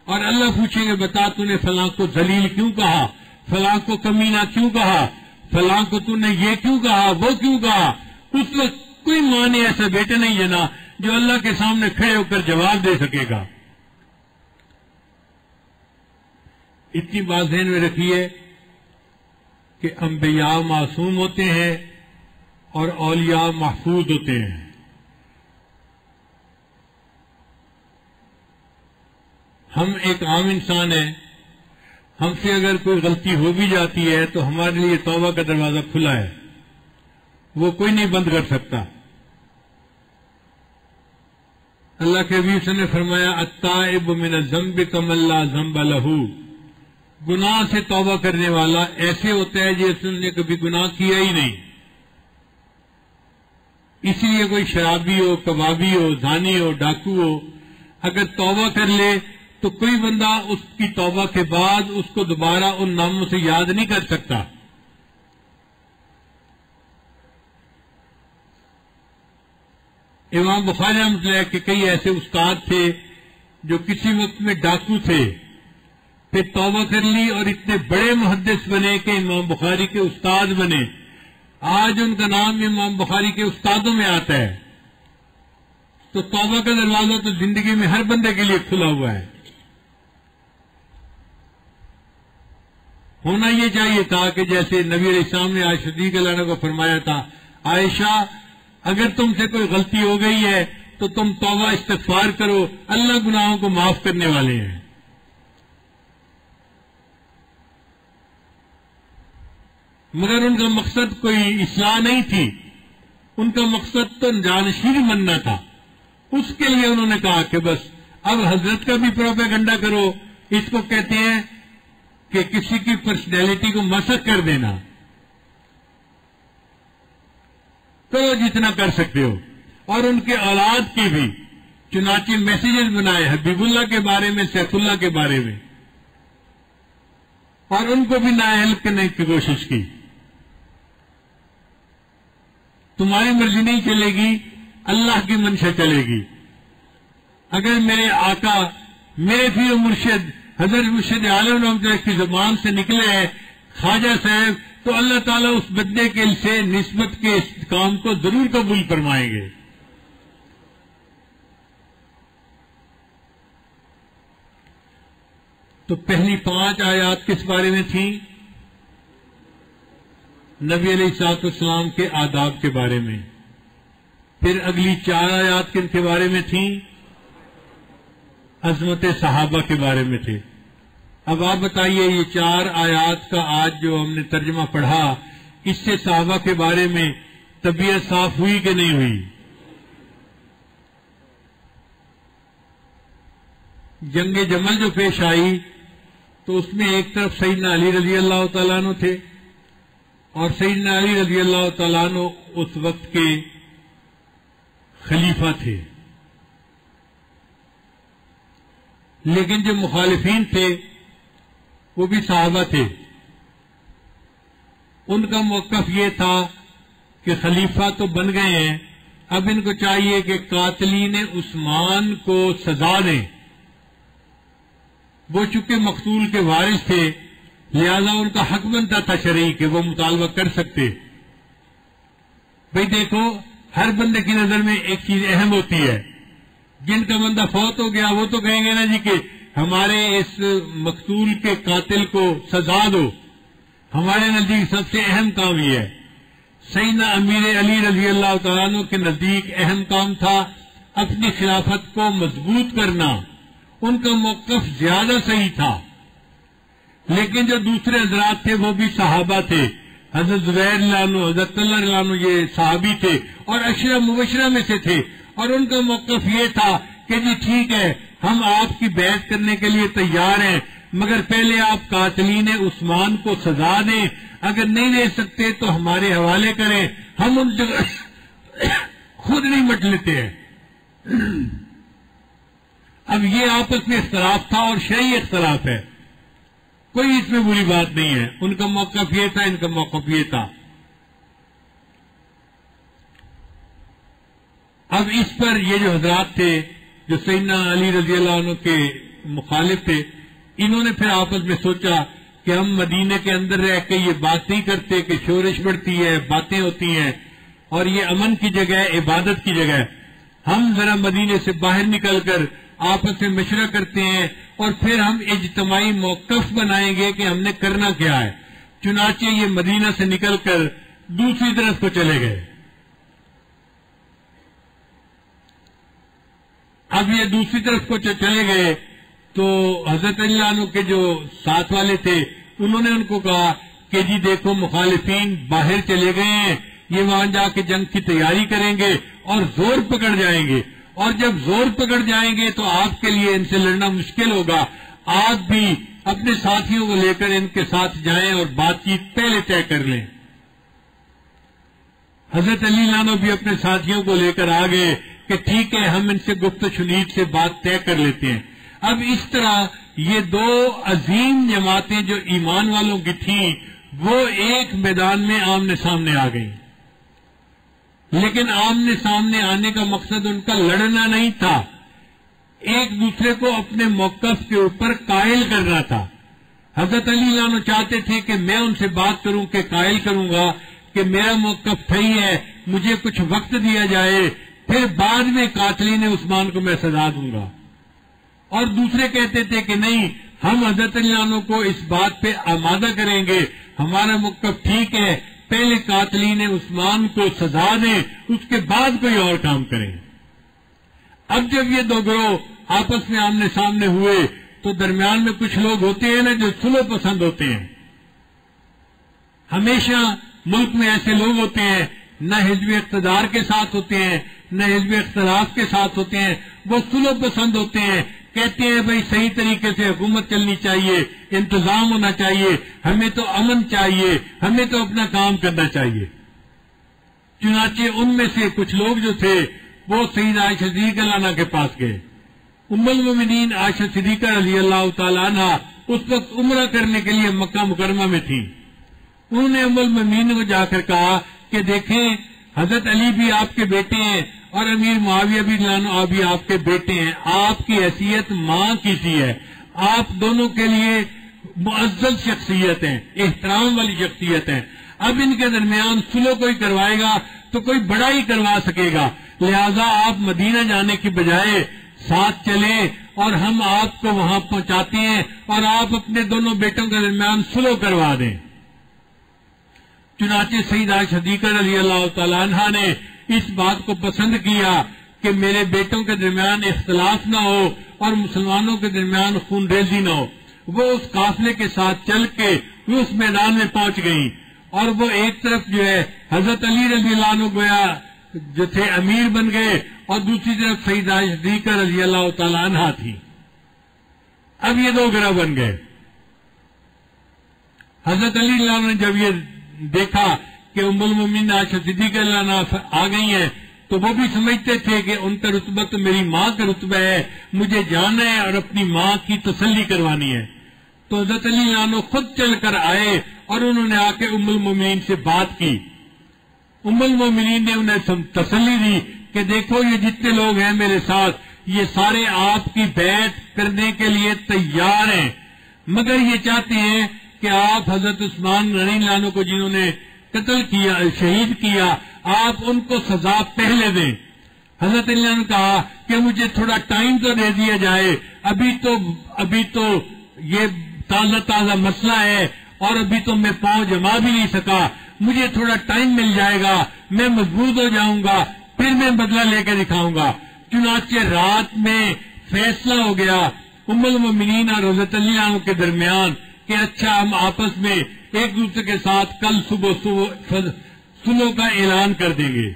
اور اللہ پوچھیں گے بتا تو نے فلاں کو ذلیل کیوں کہا، فلاں کو کمینہ کیوں کہا، فلاں کو تو نے یہ کیوں کہا، وہ کیوں کہا. اس وقت کوئی ماں نے ایسا بیٹا نہیں جنا جو اللہ کے سامنے کھڑے ہو کر جواب دے سکے گا. اتنی بات ذہن میں رکھیے کہ انبیاء معصوم ہوتے ہیں اور اولیاء محفوظ ہوتے ہیں. ہم ایک عام انسان ہیں، ہم سے اگر کوئی غلطی ہو بھی جاتی ہے تو ہمارے لیے توبہ کا دروازہ کھلا ہے، وہ کوئی نہیں بند کر سکتا. اللہ کے حبیب نے فرمایا التائب من الذنب کمن لا ذنب لہ، گناہ سے توبہ کرنے والا ایسے ہوتا ہے جیسے نے کبھی گناہ کیا ہی نہیں۔ اسی لیے کوئی شرابی ہو، کبابی ہو، زانی ہو، ڈاکو ہو، اگر توبہ کر لے تو کوئی بندہ اس کی توبہ کے بعد اس کو دوبارہ ان ناموں سے یاد نہیں کر سکتا۔ امام بخاری رحمۃ اللہ کہ کئی ایسے استاد تھے جو کسی وقت میں ڈاکو تھے، پھر توبہ کر لی اور اتنے بڑے محدث بنے کہ امام بخاری کے استاد بنے۔ آج ان کا نام امام بخاری کے استادوں میں آتا ہے۔ تو توبہ کا دروازہ تو زندگی میں ہر بندے کے لیے کھلا ہوا ہے۔ ہونا یہ چاہیے تھا کہ جیسے نبی علیہ السلام نے عائشہ صدیقہ رضی اللہ عنہا کو فرمایا تھا، عائشہ اگر تم سے کوئی غلطی ہو گئی ہے تو تم توبہ استغفار کرو، اللہ گناہوں کو معاف کرنے والے ہیں۔ مگر ان کا مقصد کوئی اصلاح نہیں تھی، ان کا مقصد تو جانشین بننا تھا۔ اس کے لیے انہوں نے کہا کہ بس اب حضرت کا بھی پروپیگنڈا کرو۔ اس کو کہتے ہیں کہ کسی کی پرسنالٹی کو مسخ کر دینا۔ کرو جتنا کر سکتے ہو، اور ان کے اولاد کی بھی چنانچہ میسیجز بنائے حبیب اللہ کے بارے میں، سیف اللہ کے بارے میں، اور ان کو بھی نااہل کرنے کی کوشش کی۔ تمہاری مرضی نہیں چلے گی، اللہ کی منشا چلے گی۔ اگر میرے آقا، میرے پیر و مرشد حضرت مرشد عالم رحمۃ اللہ کی زبان سے نکلے ہیں خواجہ صاحب، تو اللہ تعالیٰ اس بندے کے سے نسبت کے اس کام کو ضرور قبول فرمائیں گے۔ تو پہلی 5 آیات کس بارے میں تھیں؟ نبی علیہ الصلوۃ والسلام کے آداب کے بارے میں۔ پھر اگلی 4 آیات کن کے بارے میں تھیں؟ عظمت صحابہ کے بارے میں تھے۔ اب آپ بتائیے، یہ 4 آیات کا آج جو ہم نے ترجمہ پڑھا، اس سے صحابہ کے بارے میں طبیعت صاف ہوئی کہ نہیں ہوئی؟ جنگ جمل جو پیش آئی تو اس میں ایک طرف سیدنا علی رضی اللہ تعالیٰ عنہ تھے، اور سیدنا علی رضی اللہ تعالیٰ عنہ اس وقت کے خلیفہ تھے۔ لیکن جو مخالفین تھے وہ بھی صحابہ تھے۔ ان کا موقف یہ تھا کہ خلیفہ تو بن گئے ہیں، اب ان کو چاہیے کہ قاتلین عثمان کو سزا دیں۔ وہ چونکہ مقتول کے وارث تھے، لہذا ان کا حق بنتا تھا شرعی کہ وہ مطالبہ کر سکتے۔ بھئی دیکھو، ہر بندے کی نظر میں ایک چیز اہم ہوتی ہے۔ جن کا بندہ فوت ہو گیا وہ تو کہیں گے نا جی کہ ہمارے اس مقتول کے قاتل کو سزا دو۔ ہمارے نزدیک سب سے اہم کام یہ ہے۔ سیدنا امیر علی رضی اللہ تعالیٰ عنہ کے نزدیک اہم کام تھا اپنی خلافت کو مضبوط کرنا۔ ان کا موقف زیادہ صحیح تھا۔ لیکن جو دوسرے حضرات تھے وہ بھی صحابہ تھے۔ حضرت زبیر رضی اللہ عنہ، حضرت اللہ رضی اللہ عنہ یہ صحابی تھے اور عشرہ مبشرہ میں سے تھے، اور ان کا موقف یہ تھا کہ جی ٹھیک ہے، ہم آپ کی بیعت کرنے کے لیے تیار ہیں، مگر پہلے آپ قاتلین عثمان کو سزا دیں، اگر نہیں دے سکتے تو ہمارے حوالے کریں، ہم ان جگہ خود نہیں مٹ لیتے ہیں۔ اب یہ آپس میں اختلاف تھا اور شرعی اختلاف ہے، کوئی اس میں بری بات نہیں ہے۔ ان کا موقف یہ تھا، ان کا موقف یہ تھا۔ اب اس پر یہ جو حضرات تھے جو سیدنا علی رضی اللہ عنہ کے مخالف تھے، انہوں نے پھر آپس میں سوچا کہ ہم مدینے کے اندر رہ کے یہ بات نہیں کرتے کہ شورش بڑھتی ہے، باتیں ہوتی ہیں، اور یہ امن کی جگہ ہے، عبادت کی جگہ ہے۔ ہم ذرا مدینے سے باہر نکل کر آپس میں مشورہ کرتے ہیں اور پھر ہم اجتماعی موقف بنائیں گے کہ ہم نے کرنا کیا ہے۔ چنانچہ یہ مدینہ سے نکل کر دوسری طرف کو چلے گئے۔ اب یہ دوسری طرف کو چلے گئے تو حضرت اللہ عنہ کے جو ساتھ والے تھے انہوں نے ان کو کہا کہ جی دیکھو، مخالفین باہر چلے گئے ہیں، یہ وہاں جا کے جنگ کی تیاری کریں گے اور زور پکڑ جائیں گے، اور جب زور پکڑ جائیں گے تو آپ کے لیے ان سے لڑنا مشکل ہوگا. آپ بھی اپنے ساتھیوں کو لے کر ان کے ساتھ جائیں اور بات چیت پہلے طے کر لیں. حضرت علی لانو بھی اپنے ساتھیوں کو لے کر آ گئے کہ ٹھیک ہے ہم ان سے گفت و شنید سے بات طے کر لیتے ہیں. اب اس طرح یہ دو عظیم جماعتیں جو ایمان والوں کی تھیں وہ ایک میدان میں آمنے سامنے آ گئیں. لیکن آمنے سامنے آنے کا مقصد ان کا لڑنا نہیں تھا، ایک دوسرے کو اپنے موقف کے اوپر قائل کرنا تھا. حضرت علی لانو چاہتے تھے کہ میں ان سے بات کروں کہ قائل کروں گا کہ میرا موقف صحیح ہے، مجھے کچھ وقت دیا جائے، پھر بعد میں قاتلین عثمان کو میں سزا دوں گا. اور دوسرے کہتے تھے کہ نہیں، ہم حضرت علی لانو کو اس بات پہ آمادہ کریں گے، ہمارا موقف ٹھیک ہے، پہلے قاتلین عثمان کو سزا دیں، اس کے بعد کوئی اور کام کریں. اب جب یہ دو گروہ آپس میں آمنے سامنے ہوئے تو درمیان میں کچھ لوگ ہوتے ہیں نا جو صلح پسند ہوتے ہیں. ہمیشہ ملک میں ایسے لوگ ہوتے ہیں، نہ حزب اقتدار کے ساتھ ہوتے ہیں نہ حزب اختلاف کے ساتھ ہوتے ہیں، وہ صلح پسند ہوتے ہیں. کہتے ہیں بھائی صحیح طریقے سے حکومت چلنی چاہیے، انتظام ہونا چاہیے، ہمیں تو امن چاہیے، ہمیں تو اپنا کام کرنا چاہیے. چنانچہ ان میں سے کچھ لوگ جو تھے وہ سید عائشہ صدیقہ عنہا کے پاس گئے. ام المومنین عائشہ صدیقہ رضی اللہ تعالیٰ عنہ اس وقت عمرہ کرنے کے لیے مکہ مکرمہ میں تھی. انہوں نے ام المومنین کو جا کر کہا کہ دیکھیں حضرت علی بھی آپ کے بیٹے ہیں اور امیر معاویہ بھی بھی آپ کے بیٹے ہیں، آپ کی حیثیت ماں کی سی ہے، آپ دونوں کے لیے معزز شخصیت ہیں، احترام والی شخصیت ہیں. اب ان کے درمیان صلح کوئی کروائے گا تو کوئی بڑا ہی کروا سکے گا، لہذا آپ مدینہ جانے کی بجائے ساتھ چلیں اور ہم آپ کو وہاں پہنچاتے ہیں اور آپ اپنے دونوں بیٹوں کے درمیان صلح کروا دیں. چنانچہ سید عائشہ صدیقہ رضی اللہ تعالیٰ عنہ نے اس بات کو پسند کیا کہ میرے بیٹوں کے درمیان اختلاف نہ ہو اور مسلمانوں کے درمیان خون ریزی نہ ہو. وہ اس قافلے کے ساتھ چل کے وہ اس میدان میں پہنچ گئیں اور وہ ایک طرف جو ہے حضرت علی رضی اللہ عنہ گویا جو تھے امیر بن گئے اور دوسری طرف سید عائشہ صدیقہ رضی اللہ تعالیٰ عنہ تھی. اب یہ دو گروہ بن گئے. حضرت علی رضی اللہ عنہ نے جب یہ دیکھا کہ ام المومنین عائشہ صدیقہ رضی اللہ عنہ آ گئی ہیں تو وہ بھی سمجھتے تھے کہ ان کا رتبہ تو میری ماں کا رتبہ ہے، مجھے جانا ہے اور اپنی ماں کی تسلی کروانی ہے. تو حضرت علی رضی اللہ عنہ خود چل کر آئے اور انہوں نے آ کے ام المومنین سے بات کی. ام المومنین نے انہیں تسلی دی کہ دیکھو یہ جتنے لوگ ہیں میرے ساتھ یہ سارے آپ کی بیعت کرنے کے لیے تیار ہیں، مگر یہ چاہتے ہیں کہ آپ حضرت عثمان رضی اللہ عنہ کو جنہوں نے قتل کیا، شہید کیا، آپ ان کو سزا پہلے دیں. حضرت علی نے کہا کہ مجھے تھوڑا ٹائم تو دے دیا جائے، ابھی تو یہ تازہ مسئلہ ہے اور ابھی تو میں پاؤں جما بھی نہیں سکا، مجھے تھوڑا ٹائم مل جائے گا، میں مضبوط ہو جاؤں گا، پھر میں بدلہ لے کے دکھاؤں گا. چنانچہ رات میں فیصلہ ہو گیا ام المومنین اور حضرت علی عنہ کے درمیان کہ اچھا ہم آپس میں ایک دوسرے کے ساتھ کل صبح صلح کا اعلان کر دیں گے.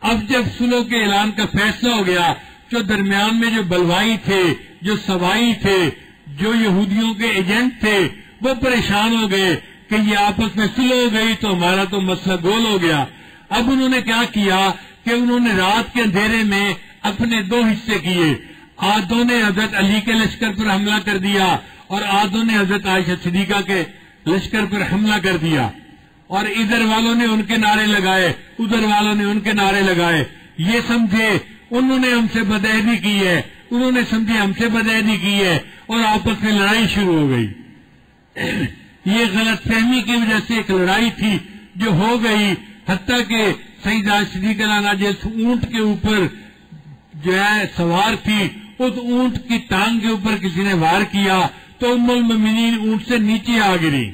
اب جب صلح کے اعلان کا فیصلہ ہو گیا تو درمیان میں جو بلوائی تھے، جو سوائی تھے، جو یہودیوں کے ایجنٹ تھے وہ پریشان ہو گئے کہ یہ آپس میں صلح ہو گئی تو ہمارا تو مسئلہ گول ہو گیا. اب انہوں نے کیا کیا کہ انہوں نے رات کے اندھیرے میں اپنے دو حصے کیے. آدھوں نے حضرت علی کے لشکر پر حملہ کر دیا اور آدھوں نے حضرت عائشہ صدیقہ کے لشکر پر حملہ کر دیا، اور ادھر والوں نے ان کے نعرے لگائے، ادھر والوں نے ان کے نعرے لگائے. یہ سمجھے انہوں نے ہم سے بدعہدی کی ہے، انہوں نے سمجھے ہم سے بدعہدی کی ہے اور آپس میں لڑائی شروع ہو گئی. یہ غلط فہمی کی وجہ سے ایک لڑائی تھی جو ہو گئی، حتیٰ کہ سیدہ عائشہ صدیقہ عنہا جس اونٹ کے اوپر جو ہے سوار تھی اس اونٹ کی ٹانگ کے اوپر کسی نے وار کیا تو ام المومنین اونٹ سے نیچے آ گری.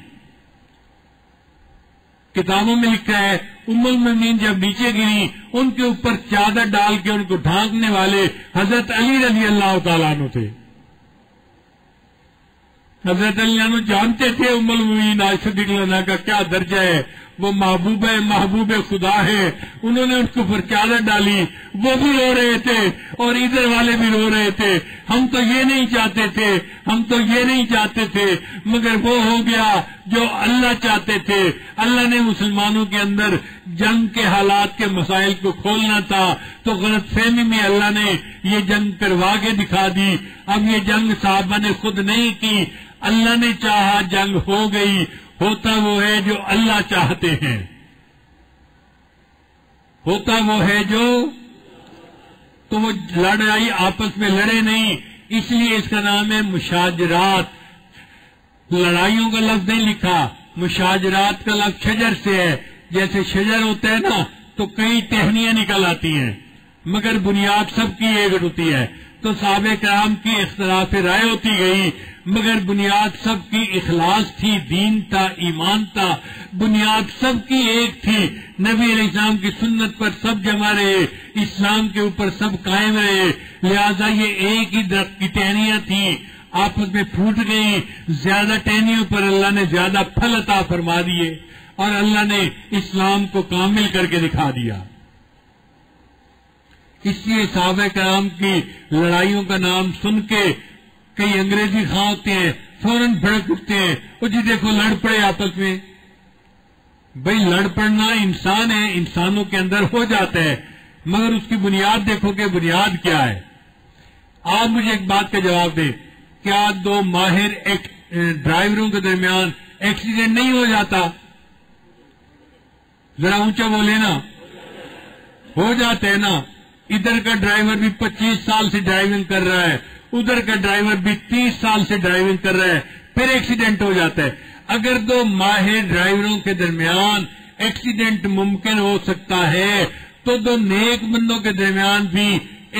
کتابوں میں لکھا ہے ام المومنین جب نیچے گری ان کے اوپر چادر ڈال کے ان کو ڈھانکنے والے حضرت علی رضی اللہ تعالیٰ عنہ تھے. حضرت علی عنہ جانتے تھے ام المومنین عائشہ صدیقہ عنہا کا کیا درجہ ہے وہ محبوب خدا ہے، انہوں نے ان کے اوپر چادر ڈالی، وہ بھی رو رہے تھے اور ادھر والے بھی رو رہے تھے، ہم تو یہ نہیں چاہتے تھے، ہم تو یہ نہیں چاہتے تھے، مگر وہ ہو گیا جو اللہ چاہتے تھے۔ اللہ نے مسلمانوں کے اندر جنگ کے حالات کے مسائل کو کھولنا تھا، تو غلط فہمی میں اللہ نے یہ جنگ کروا کے دکھا دی۔ اب یہ جنگ صحابہ نے خود نہیں کی، اللہ نے چاہا، جنگ ہو گئی۔ ہوتا وہ ہے جو اللہ چاہتے ہیں، ہوتا وہ ہے جو، تو وہ لڑائی آپس میں لڑے نہیں، اس لیے اس کا نام ہے مشاجرات۔ لڑائیوں کا لفظ نہیں لکھا، مشاجرات کا لفظ شجر سے ہے، جیسے شجر ہوتا ہے نا تو کئی ٹہنیاں نکل آتی ہیں مگر بنیاد سب کی ایک ہوتی ہے، تو صحابہ کرام کی اختلاف رائے ہوتی گئی مگر بنیاد سب کی اخلاص تھی، دین تھا، ایمان تھا، بنیاد سب کی ایک تھی، نبی علیہ السلام کی سنت پر سب جمع رہے، اسلام کے اوپر سب قائم رہے، لہذا یہ ایک ہی درخت کی ٹہنیاں تھیں، آپس میں پھوٹ گئی، زیادہ ٹہنیوں پر اللہ نے زیادہ پھل عطا فرما دیے اور اللہ نے اسلام کو کامل کر کے دکھا دیا۔ اس لیے صحابہ کرام کی لڑائیوں کا نام سن کے کئی انگریزی خواہ ہوتے ہیں، فوراً بھڑک اٹھتے ہیں، وہ جی دیکھو لڑ پڑے آپس میں۔ بھئی لڑ پڑنا انسان ہے، انسانوں کے اندر ہو جاتا ہے، مگر اس کی بنیاد دیکھو کہ بنیاد کیا ہے۔ آپ مجھے ایک بات کا جواب دیں، کیا دو ماہر ڈرائیوروں کے درمیان ایکسیڈنٹ نہیں ہو جاتا؟ ذرا اونچا بولے نا، ہو جاتا ہے نا۔ ادھر کا ڈرائیور بھی 25 سال سے ڈرائیونگ کر رہا ہے، ادھر کا ڈرائیور بھی 30 سال سے ڈرائیونگ کر رہا ہے، پھر ایکسیڈنٹ ہو جاتا ہے۔ اگر دو ماہر ڈرائیوروں کے درمیان ایکسیڈنٹ ممکن ہو سکتا ہے تو دو نیک بندوں کے درمیان بھی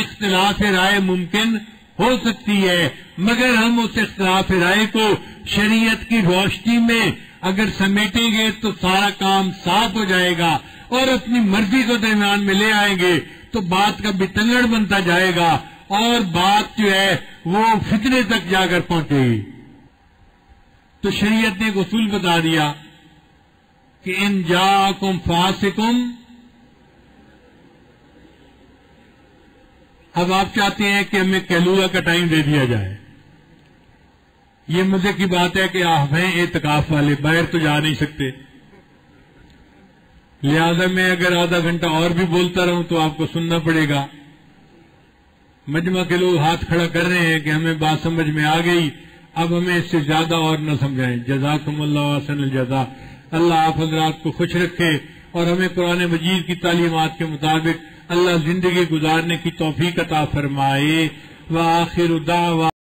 اختلاف رائے ممکن ہو سکتی ہے، مگر ہم اس اختلاف رائے کو شریعت کی روشنی میں اگر سمیٹیں گے تو سارا کام صاف ہو جائے گا، اور اپنی مرضی کو درمیان میں لے آئیں گے تو بات کا بتنگڑ بنتا جائے گا اور بات جو ہے وہ فتنے تک جا کر پہنچے گی۔ تو شریعت نے ایک اصول بتا دیا کہ ان جاءکم فاسقم، اب آپ چاہتے ہیں کہ ہمیں کیلولا کا ٹائم دے دیا جائے، یہ مزے کی بات ہے کہ آپ ہیں اعتکاف والے، باہر تو جا نہیں سکتے، لہذا میں اگر آدھا گھنٹہ اور بھی بولتا رہوں تو آپ کو سننا پڑے گا۔ مجمع کے لوگ ہاتھ کھڑا کر رہے ہیں کہ ہمیں بات سمجھ میں آ گئی، اب ہمیں اس سے زیادہ اور نہ سمجھائیں۔ جزاکم اللہ احسن الجزا۔ اللہ آپ حضرات کو خوش رکھے اور ہمیں قرآن مجید کی تعلیمات کے مطابق اللہ زندگی گزارنے کی توفیق عطا فرمائے۔ وآخر دعوانا